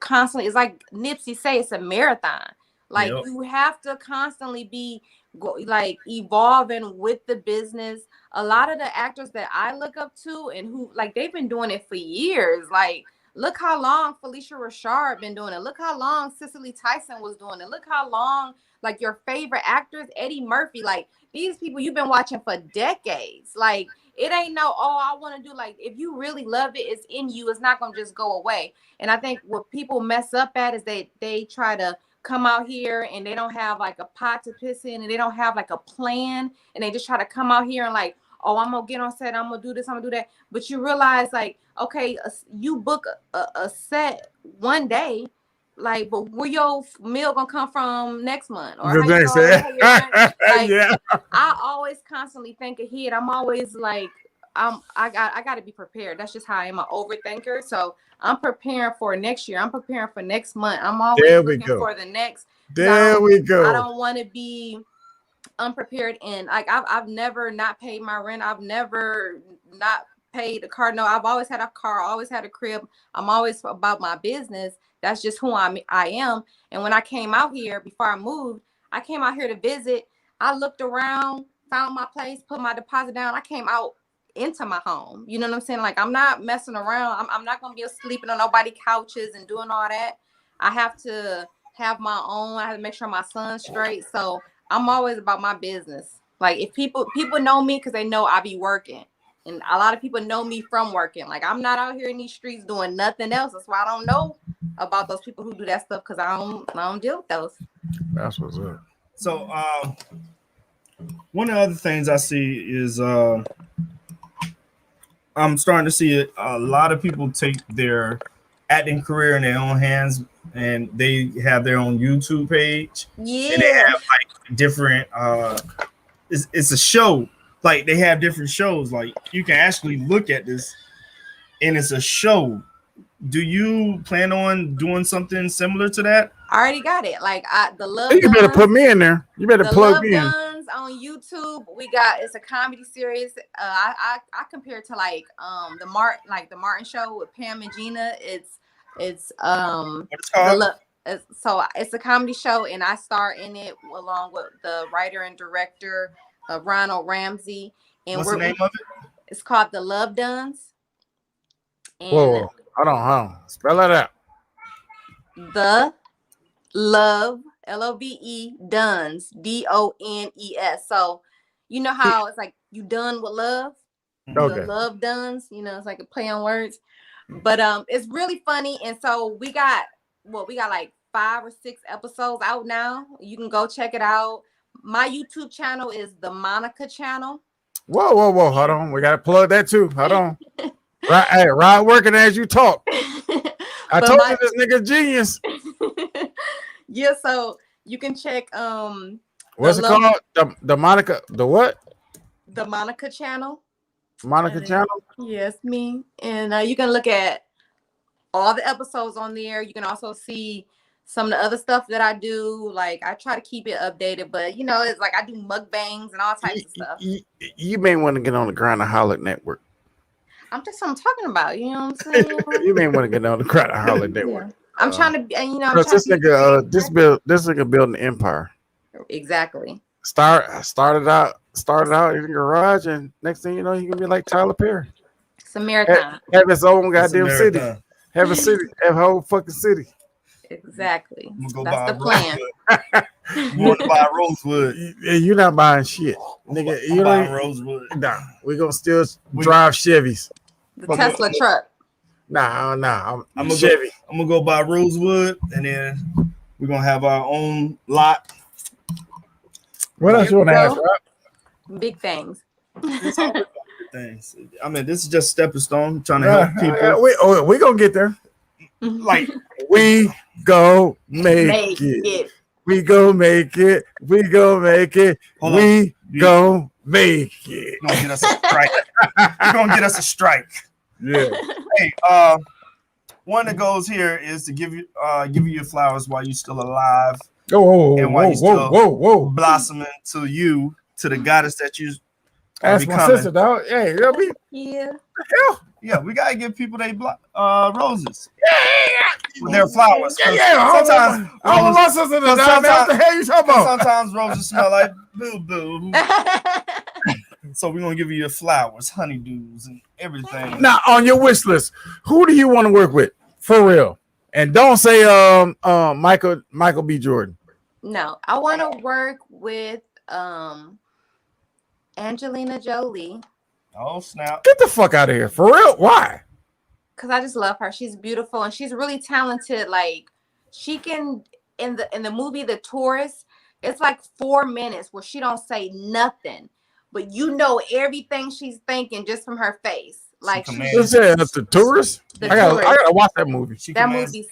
constantly, it's like Nipsey say, it's a marathon. Like you have to constantly be like evolving with the business. A lot of the actors that I look up to and who like they've been doing it for years. Like look how long Felicia Rashad been doing it. Look how long Cicely Tyson was doing it. Look how long like your favorite actors, Eddie Murphy, like these people you've been watching for decades. Like it ain't no, oh, I want to do, like, if you really love it, it's in you. It's not going to just go away. And I think what people mess up at is they try to come out here and they don't have like a pot to piss in and they don't have like a plan. And they just try to come out here and like, oh, I'm going to get on set. I'm going to do this. I'm going to do that. But you realize like, okay, you book a set one day. Like, but where your meal gonna come from next month? Or how like, yeah. I always constantly think ahead. I'm always like, I got to be prepared. That's just how I am, an overthinker. So I'm preparing for next year. I'm preparing for next month. I'm always looking for the next. There we go. I don't want to be unprepared. And like I've never not paid my rent. I've never not paid a car. No, I've always had a car. Always had a crib. I'm always about my business. That's just who I am. And when I came out here, before I moved, I came out here to visit. I looked around, found my place, put my deposit down. I came out into my home. You know what I'm saying? Like, I'm not messing around. I'm not going to be sleeping on nobody's couches and doing all that. I have to have my own. I have to make sure my son's straight. So I'm always about my business. Like, if people know me because they know I be working. And a lot of people know me from working. Like, I'm not out here in these streets doing nothing else. That's why I don't know about those people who do that stuff, because I don't deal with those. That's what's up. So one of the other things I see is I'm starting to see a lot of people take their acting career in their own hands, and they have their own YouTube page. Yeah. And they have like different. It's a show. Like they have different shows. Like you can actually look at this, and it's a show. Do you plan on doing something similar to that? I already got it. Like the Love You better Guns, put me in there. You better the plug Love me in. Guns on YouTube. It's a comedy series. I compare it to like the Martin Show with Pam and Gina. It's What it's called? so it's a comedy show, and I star in it along with the writer and director Ronald Ramsey. And What's the name of it? It's called The Love Duns. And Whoa. Hold on. Spell it out. The Love, Love Duns, Dones. So you know how it's like you done with love. Okay. The Love Duns. It's like a play on words, but it's really funny. And so we got like 5 or 6 episodes out now. You can go check it out. My YouTube channel is the Monica channel. Whoa. Hold on. We gotta plug that too. Hold on. Right, hey, Rod working as you talk. I told you this nigga genius. Yeah, so you can check what's it called? The Monica, the what? The Monica channel. Monica channel? Yes, me. And you can look at all the episodes on there. You can also see some of the other stuff that I do. Like I try to keep it updated, but it's like I do mukbangs and all types of stuff. You may want to get on the Grindaholic network. I'm talking about, you know what I'm saying? You may want to get on the Grindaholic network. Yeah. I'm trying to, I'm trying this to nigga, this nigga building an empire. Exactly. Started out in the garage, and next thing you know, he can be like Tyler Perry. It's a marathon. Have his own goddamn city. Marathon. Have a city. Have a whole fucking city. Exactly. Go That's buy the plan. You want to buy Rosewood? You're not buying shit, nigga. I'm buying Rosewood. Nah, we're gonna still drive Chevys. The Tesla truck. Nah. I'm gonna Chevy. I'm gonna go buy Rosewood, and then we're gonna have our own lot. What else you want to ask? Big things. It's all about things. I mean, this is just stepping stone, trying to help people. We gonna get there. Like we go make it. We go make it. We go make it. Hold we go make it. You're gonna get us a strike. You're gonna get us a strike. Yeah. Hey, one that goes here is to give you your flowers while you're still alive. Whoa. Blossoming to the goddess that you are That's becoming. my sister, dog. Hey, you know me? Yeah. Yeah, we gotta give people they roses. Yeah. Their flowers. Sometimes all of my sisters are down there. What the hell you talking about? Sometimes roses smell like boo boo. So we're gonna give you your flowers, honeydews, and everything. Now, on your wish list, who do you want to work with for real? And don't say Michael B. Jordan. No, I want to work with Angelina Jolie. Oh snap! Get the fuck out of here. For real? Why? Because I just love her. She's beautiful and she's really talented. Like she can in the movie The Tourist, it's like 4 minutes where she don't say nothing, but you know everything she's thinking just from her face. Like she's The Tourist. I gotta watch that movie. That movie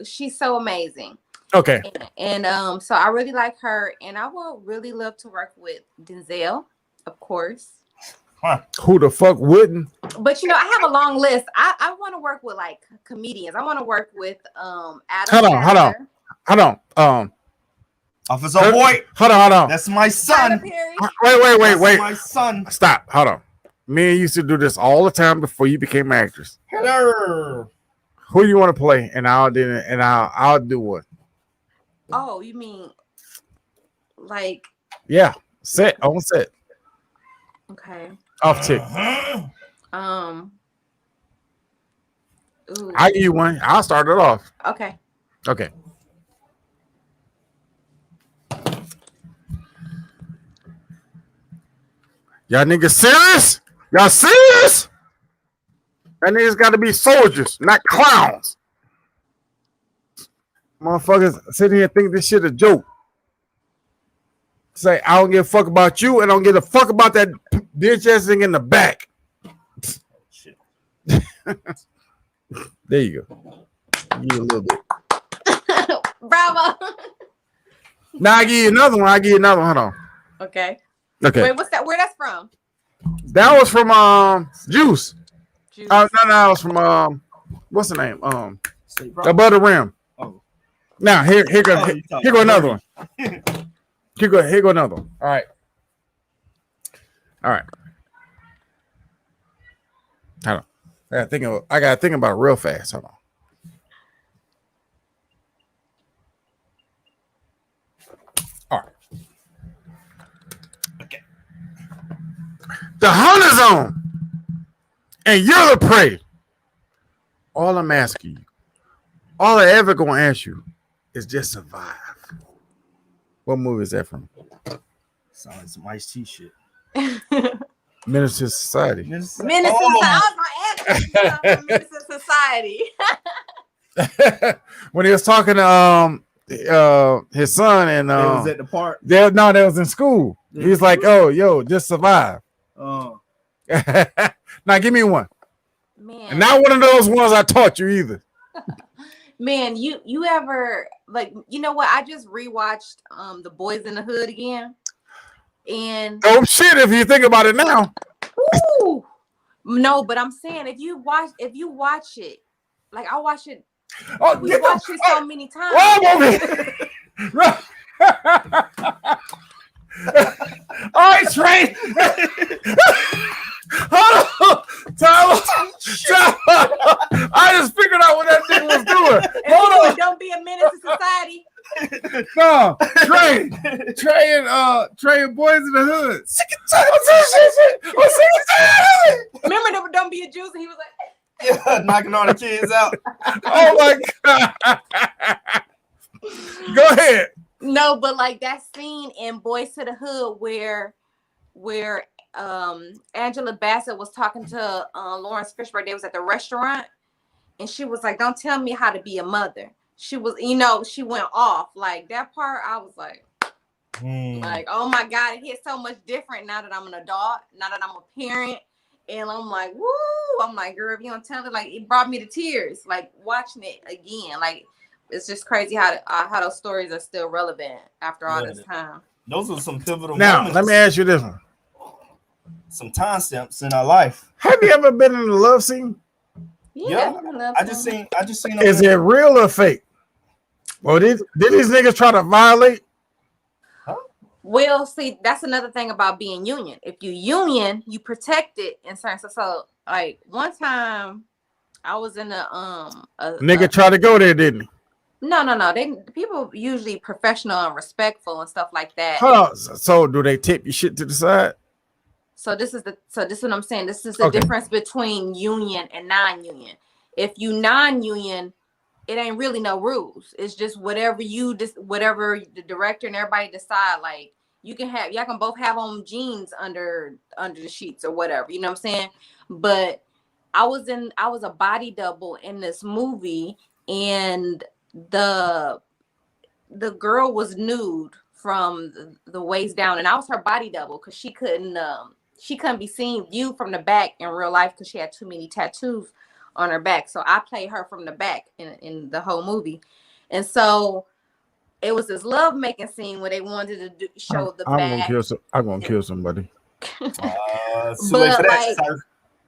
she's so amazing. Okay. And so I really like her, and I would really love to work with Denzel, of course. Huh. Who the fuck wouldn't? But I have a long list. I want to work with like comedians. I want to work with Adam. Hold on. Officer Boy. Hold on. That's my son. Wait. That's my son. Stop. Hold on. Me and you used to do this all the time before you became an actress. Hello. Who you want to play? And I'll do what? Oh, you mean like? Yeah, on set. Okay. Off tick. Ooh. I give you one. I'll start it off. Okay. Y'all niggas serious? Y'all serious? That niggas got to be soldiers, not clowns. Motherfuckers sitting here think this shit a joke. Say, I don't give a fuck about you, and I don't give a fuck about that bitch ass thing in the back. Shit. There you go. give you a little bit. Bravo. Now I give you another one. Hold on. Okay. Okay. Wait, what's that? Where that's from? That was from Juice. Juice. No, that was from what's the name? Above the Rim. Oh. Now here go another one. Here go another one. All right. Hold on. I gotta think about it real fast. Hold on. All right. Okay. The hunt is on, and you're the prey. All I'm asking you, all I ever gonna ask you, is just survive. What movie is that from? Sounds like some Ice T shit. Minister Society. Minister Society. I was gonna ask you Minister Society. When he was talking to his son and It was at the park. that was in school. He was like, "Oh, yo, just survive." Oh. Now give me one. Man. And not one of those ones I taught you either. Man, you ever like, you know what? I just rewatched The Boys in the Hood again. And Oh shit, if you think about it now. woo, no, but I'm saying if you watch it, like I watch it, we watched it so many times. All right, Trey. Hold on. Tyler. I just figured out what that thing was doing. Hold on. Don't be a menace to society. No, Trey and Boys in the Hood. Remember, don't be a Juice, and he was like, Yeah, knocking all the kids out. Oh my god. Go ahead. no, but like that scene in Boys to the Hood where Angela Bassett was talking to Lawrence Fishburne. They was at the restaurant, and she was like, "Don't tell me how to be a mother." She was, she went off. Like that part, I was like, like, oh my God, it hit so much different now that I'm an adult, now that I'm a parent. And I'm like, woo! I'm like, girl, if you don't tell it, like, it brought me to tears, like watching it again. Like, it's just crazy how those stories are still relevant after all this time. Those are some pivotal Now, moments. let me ask you this one. Some timestamps in our life. Have you ever been in a love scene? Yeah, I just seen. Is it real or fake? Well, did these niggas try to violate? Well, see, that's another thing about being union. If you union, you protect it in certain. So like one time, I was in a Nigga tried to go there, didn't he? No. People usually professional and respectful and stuff like that. Hold on. So do they tip your shit to the side? So this is what I'm saying. This is the difference between union and non-union. If you non-union, it ain't really no rules. It's just whatever the director and everybody decide. Like y'all can both have on jeans under the sheets or whatever. You know what I'm saying? But I was a body double in this movie, and the girl was nude from the waist down, and I was her body double because she couldn't be seen viewed from the back in real life because she had too many tattoos on her back. So I played her from the back in the whole movie. And so it was this love making scene where they wanted to show the back. I'm gonna kill somebody. But like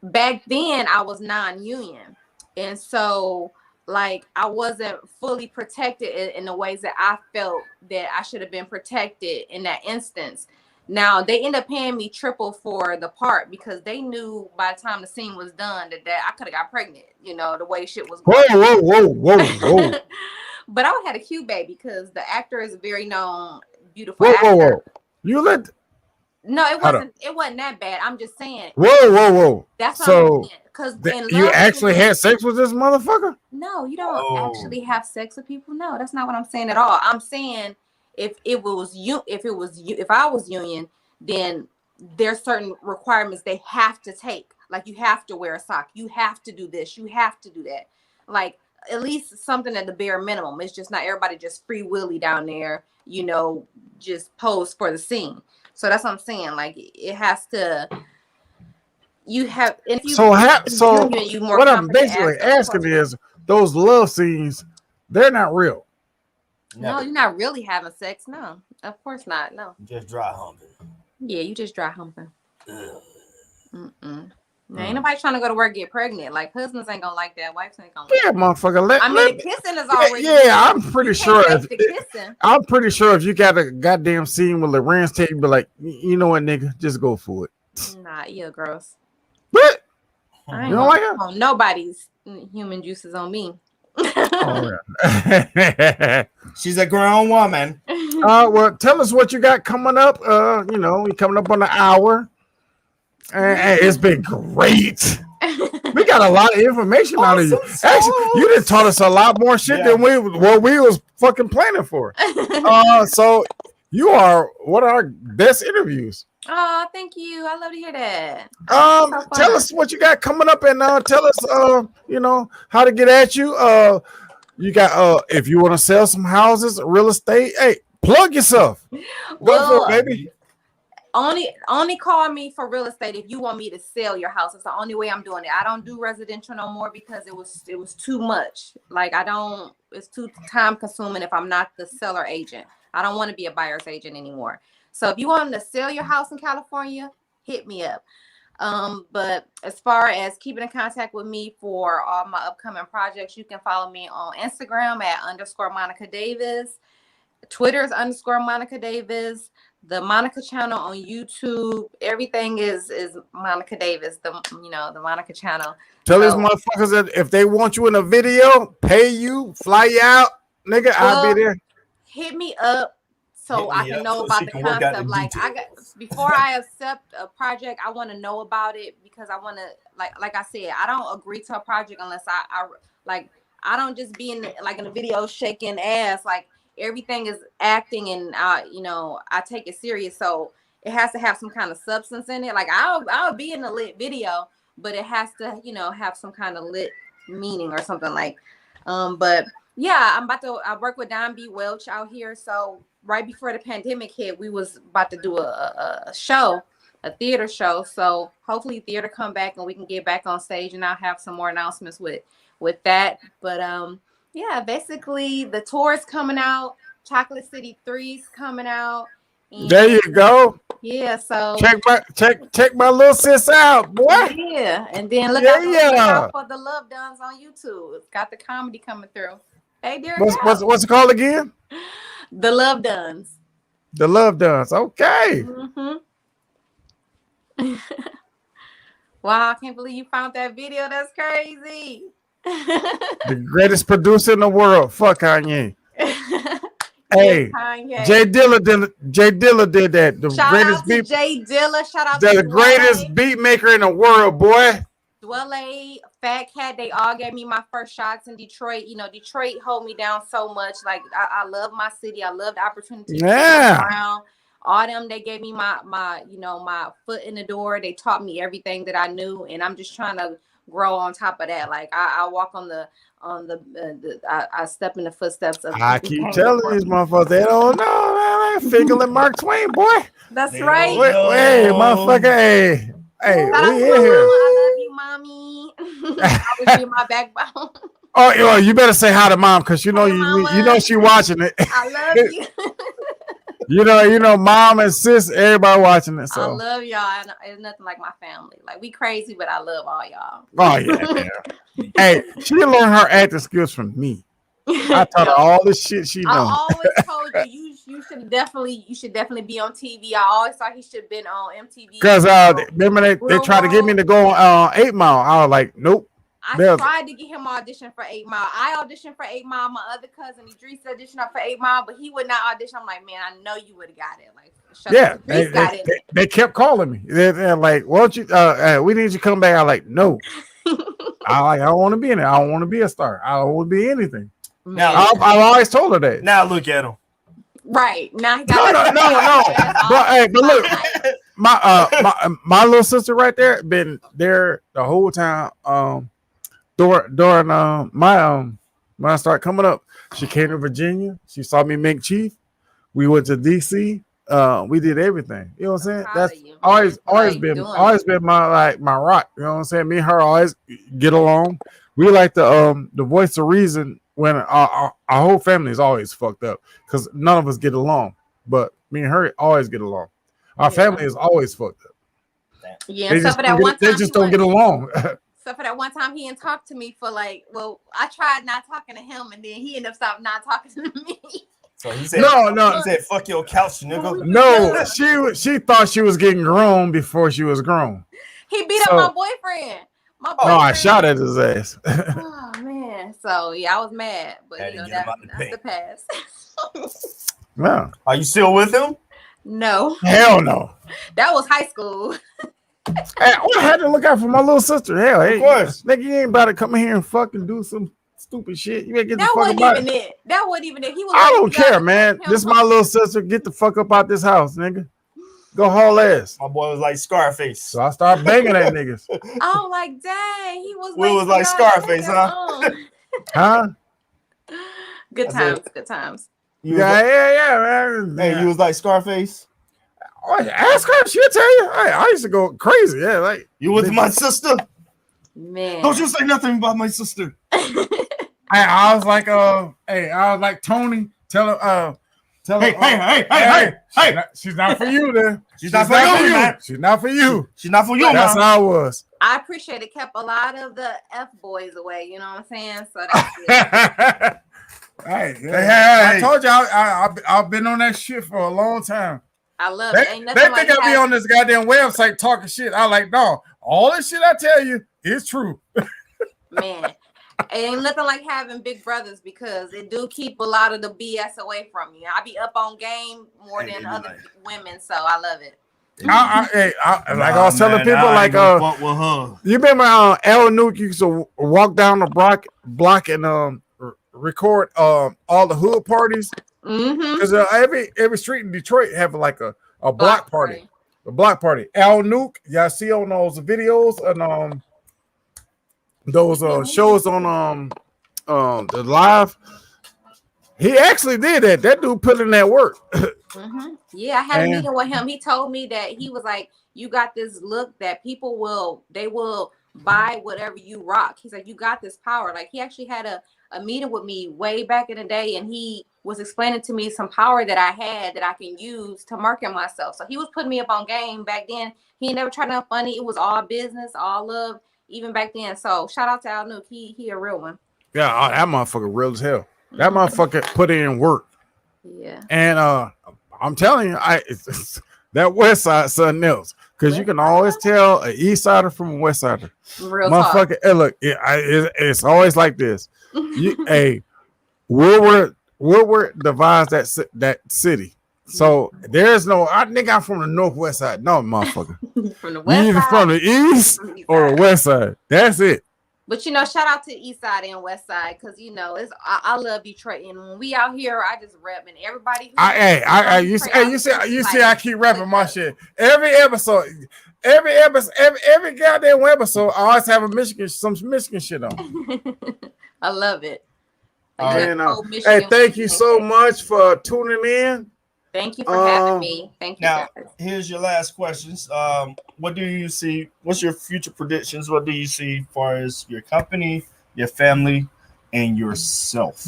back then I was non-union. And so like I wasn't fully protected in the ways that I felt that I should have been protected in that instance. Now they end up paying me triple for the part because they knew by the time the scene was done that I could have got pregnant, the way shit was going. Whoa. But I would have had a cute baby because the actor is a very known, beautiful actor. Whoa. You let No, it wasn't that bad. I'm just saying. Whoa. That's what I'm saying. Because you actually had sex with this motherfucker? No, you don't actually have sex with people. No, that's not what I'm saying at all. I'm saying if I was union, then there's certain requirements they have to take. Like you have to wear a sock, you have to do this, you have to do that. Like at least something at the bare minimum. It's just not everybody just free willy down there, just pose for the scene. So that's what I'm saying. Like it has to. You have. If you, what I'm basically asking is, those love scenes, they're not real. No, you're not really having sex. No, of course not. No. Just dry humping. Yeah, you just dry humping. Now, ain't nobody trying to go to work get pregnant. Like husbands ain't gonna like that. Wives ain't gonna. Yeah, motherfucker. The kissing is already. Yeah, I'm pretty sure. Kissing. I'm pretty sure if you got a goddamn scene with Lorenz Tate, you be like, you know what, nigga, just go for it. Nah, you're gross. But I ain't you don't like it? Nobody's human juices on me. Oh, yeah. She's a grown woman. Well, tell us what you got coming up. You know, we coming up on the hour. And it's been great. We got a lot of information out of you. Actually, you done taught us a lot more shit than we was fucking planning for. So you are one of our best interviews. Oh, thank you. I love to hear that. Tell us what you got coming up, and tell us you know, how to get at you. You got if you want to sell some houses, real estate, hey, plug yourself. Go for it, baby. Only call me for real estate if you want me to sell your house. It's the only way I'm doing it. I don't do residential no more because it was too much. Like it's too time consuming if I'm not the seller agent. I don't want to be a buyer's agent anymore. So if you want to sell your house in California, hit me up. But as far as keeping in contact with me for all my upcoming projects, you can follow me on Instagram at _Monica Davis. Twitter's _Monica Davis. The Monica channel on YouTube, everything is Monica Davis. The Monica channel. Tell these motherfuckers that if they want you in a video, pay you, fly you out, nigga. I'll be there. Hit me up so I can know about the concept. Like before I accept a project, I want to know about it because I want to like I said, I don't agree to a project unless I don't just be in a video shaking ass. Like everything is acting and I take it serious, so it has to have some kind of substance in it. Like I'll be in a lit video, but it has to have some kind of lit meaning or something like. But yeah, I work with Don B. Welch out here. So right before the pandemic hit, we was about to do a theater show. So hopefully theater come back and we can get back on stage, and I'll have some more announcements with that. But yeah, basically the tour is coming out. Chocolate City 3's coming out. There you go. Yeah, so check my little sis out, boy. Yeah, and then look out for the Love Duns on YouTube. It's got the comedy coming through. Hey, dear. What's it called again? The Love Duns. The Love Duns. Okay. Wow, I can't believe you found that video. That's crazy. The greatest producer in the world. Fuck Kanye. Hey, Kanye. Jay Dilla did that. Shout out to Jay Dilla. Shout out to the greatest beat maker in the world, boy. Dwelle, Fat Cat, they all gave me my first shots in Detroit. Detroit hold me down so much. Like I love my city. I love the opportunity to be around. All them, they gave me my foot in the door. They taught me everything that I knew, and I'm just trying to grow on top of that. Like I walk I step in the footsteps of. I keep telling these motherfuckers they don't know. Figgling Mark Twain, boy. That's right. Hey, motherfucker. Hey, we in here. I love you, mommy. Always be my backbone. Oh, you better say hi to mom because you know she watching it. I love you. You know, mom and sis, everybody watching it. So I love y'all. It's nothing like my family. Like we crazy, but I love all y'all. Oh yeah. Hey, she learned her acting skills from me. I taught her all the shit she knows. I always told you should definitely be on TV. I always thought he should have been on MTV. Because remember they tried to get me to go on 8 Mile. I was like, nope. I tried to get him audition for 8 Mile. I auditioned for 8 Mile. My other cousin Idris auditioned for 8 Mile, but he would not audition. I'm like, man, I know you would have got it. Like, they kept calling me. They're like, won't you? We need you to come back. I'm like, no. I don't want to be in it. I don't want to be a star. I don't want to be anything. Now I've always told her that. Now look at him. Right now, he got no. But look, my little sister right there been there the whole time. During when I started coming up, she came to Virginia. She saw me make Chief. We went to DC. We did everything. You know what I'm saying? That's always been my rock. You know what I'm saying? Me and her always get along. We like the voice of reason when our whole family is always fucked up because none of us get along. But me and her always get along. Our family is always fucked up. Yeah, They just don't get along. So for that one time, he didn't talk to me for like, well, I tried not talking to him, and then he ended up stopping not talking to me. So he said, no. He said, "Fuck your couch, nigga." No, she thought she was getting grown before she was grown. He beat up my boyfriend. Oh, I shot at his ass. Oh man. So yeah, I was mad, but you know that's the past. No. Are you still with him? No. Hell no. That was high school. Hey, I had to look out for my little sister. Hell, of course. Nigga, you ain't about to come in here and fucking do some stupid shit. You better get the fuck wasn't about even it. That wasn't even it. He was. I don't care, man. This is my little sister. Get the fuck up out this house, nigga. Go haul ass. My boy was like Scarface. So I started banging at niggas. I'm like, dang, he was. Will was like Scarface, huh? Huh? Good times, good times. Yeah, man. Hey, you was like Scarface. Oh, ask her, she'll tell you. I used to go crazy. Yeah, like you with my sister. Man, don't you say nothing about my sister. I was like, I was like Tony. Tell her, hey. She's not for you, then. She's not for you. She's not for you. She's not for you. That's how I was. I appreciate it. Kept a lot of the F boys away. You know what I'm saying? So that's it. I told you I've been on that shit for a long time. I love it. Ain't They think I be on this goddamn website talking shit. I like, no, all this shit I tell you is true. Man, it ain't nothing like having big brothers because it do keep a lot of the BS away from you. I be up on game more than other women, so I love it. Like I was telling people, like you remember El Nuke used to walk down the block and record all the hood parties. Because every street in Detroit have like a block party. A block party. Al Nuke, y'all see on those videos and those shows on the live. He actually did that. That dude put in that work. Yeah, I had a meeting with him. He told me that he was like, you got this look that people will buy whatever you rock. He's like, you got this power. Like he actually had a meeting with me way back in the day, and he was explaining to me some power that I had that I can use to market myself. So he was putting me up on game back then. He never tried nothing funny. It was all business, all love, even back then. So shout out to Al Nuke. He a real one. Yeah, that motherfucker real as hell. That motherfucker put in work. Yeah. And I'm telling you, that West Side something else. Because you can always tell an East Sider from a West Sider. Real motherfucker. Hey, look, it's always like this. Woodward divides that city. So there's no I'm from the northwest side. No, motherfucker. From the west either side, from the east or the west side. That's it. But you know, shout out to East Side and West Side because you know I love Detroit, and when we out here, I just rep and everybody. You see, I keep rapping my shit every episode. Every goddamn episode, I always have some Michigan shit on. I love it. Hey, thank you so much for tuning in. Thank you for having me. Thank you. Now, here's your last questions. What do you see? What's your future predictions? What do you see as far as your company, your family, and yourself?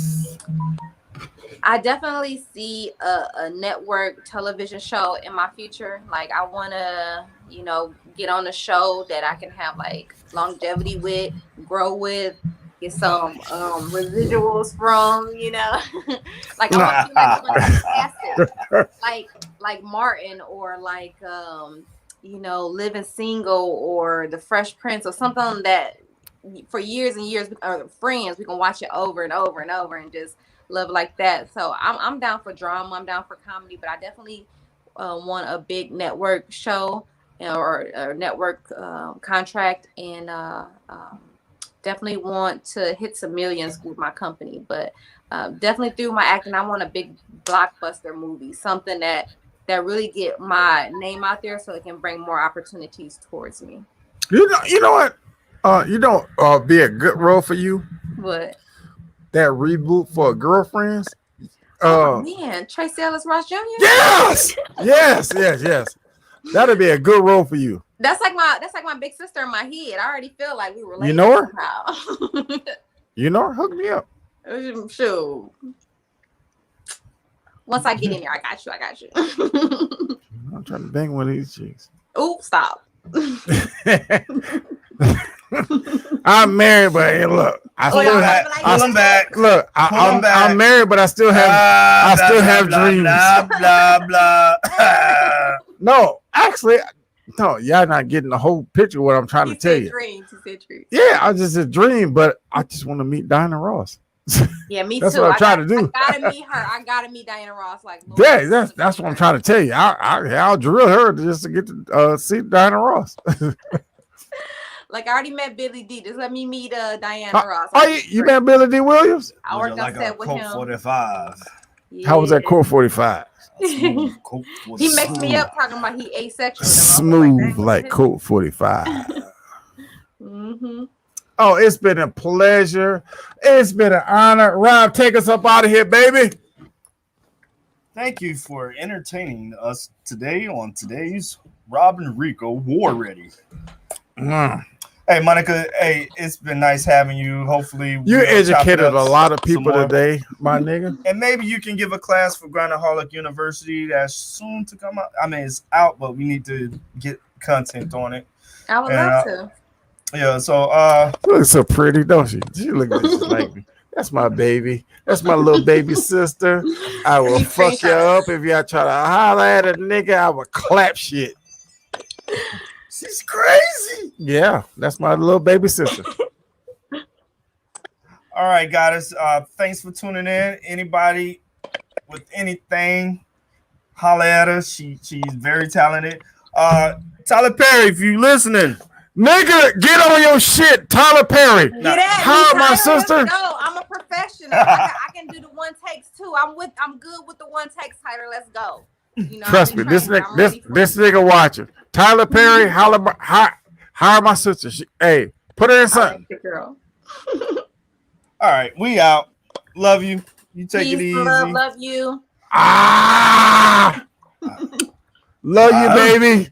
I definitely see a network television show in my future. Like I want to, get on a show that I can have like longevity with, grow with, get some residuals from, like I want to like Martin or like Living Single or The Fresh Prince or something that for years and years Friends, we can watch it over and over and over and just love like that. So I'm down for drama, I'm down for comedy, but I definitely want a big network show or a network contract, and definitely want to hit some millions with my company. But definitely through my acting, I want a big blockbuster movie, something that really get my name out there so it can bring more opportunities towards me. You know what? Be a good role for you. What? That reboot for Girlfriends. Man, Tracy Ellis Ross Jr. Yes. That'd be a good role for you. That's like my big sister in my head. I already feel like we related. You know her? Somehow. You know her? Hook me up. Sure. Once I get in there, I got you. I'm trying to bang one of these chicks. Ooh, stop. I'm married, but hey, look, I'm back. Look, I'm married, but I still have dreams. Blah blah blah. No, actually, no, y'all not getting the whole picture of what I'm trying to tell you. Dreams. He said dreams. Yeah, I just a dream, but I just want to meet Diana Ross. Yeah, me That's too. what I'm trying to do. I gotta meet her. I gotta meet Diana Ross. Like, Lord, Yeah, that's what I'm trying to tell you. I'll drill her just to get to see Diana Ross. Like, I already met Billy D. Just let me meet Diana Ross. Oh, you met Billy D. Williams? I worked on set with him. 45. Yeah. How was that Core 45? He messed me up talking about he asexual. Smooth like Colt 45. Mm-hmm. Oh, it's been a pleasure. It's been an honor. Rob, take us up out of here, baby. Thank you for entertaining us today on today's Rob and Rico War Ready. Hey, Monica, hey, it's been nice having you. Hopefully, you educated a lot of people today, my nigga. And maybe you can give a class for Grindaholic University that's soon to come out. I mean, it's out, but we need to get content on it. I would love to. Yeah, so she looks so pretty, don't she? She looks just like me. That's my baby. That's my little baby sister. I will fuck you up if y'all try to holler at a nigga. I will clap shit. She's crazy. Yeah, that's my little baby sister. All right, guys. Thanks for tuning in. Anybody with anything, holler at her. She's very talented. Tyler Perry, if you listening. Nigga, get on your shit, Tyler Perry. How my sister? No, I'm a professional. I can do the one takes too. I'm good with the one takes, Tyler. Let's go. You know, trust me, this nigga watching. Tyler Perry, hire my sister. Hey, put her in something. Girl. All right, we out. Love you. You take it easy. Love you. Love you, baby.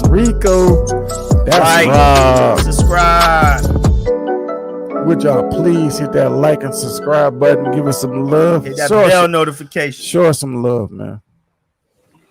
Rico, that's Rob. Subscribe. Would y'all please hit that like and subscribe button? Give us some love. Hit that bell notification. Show us some love, man.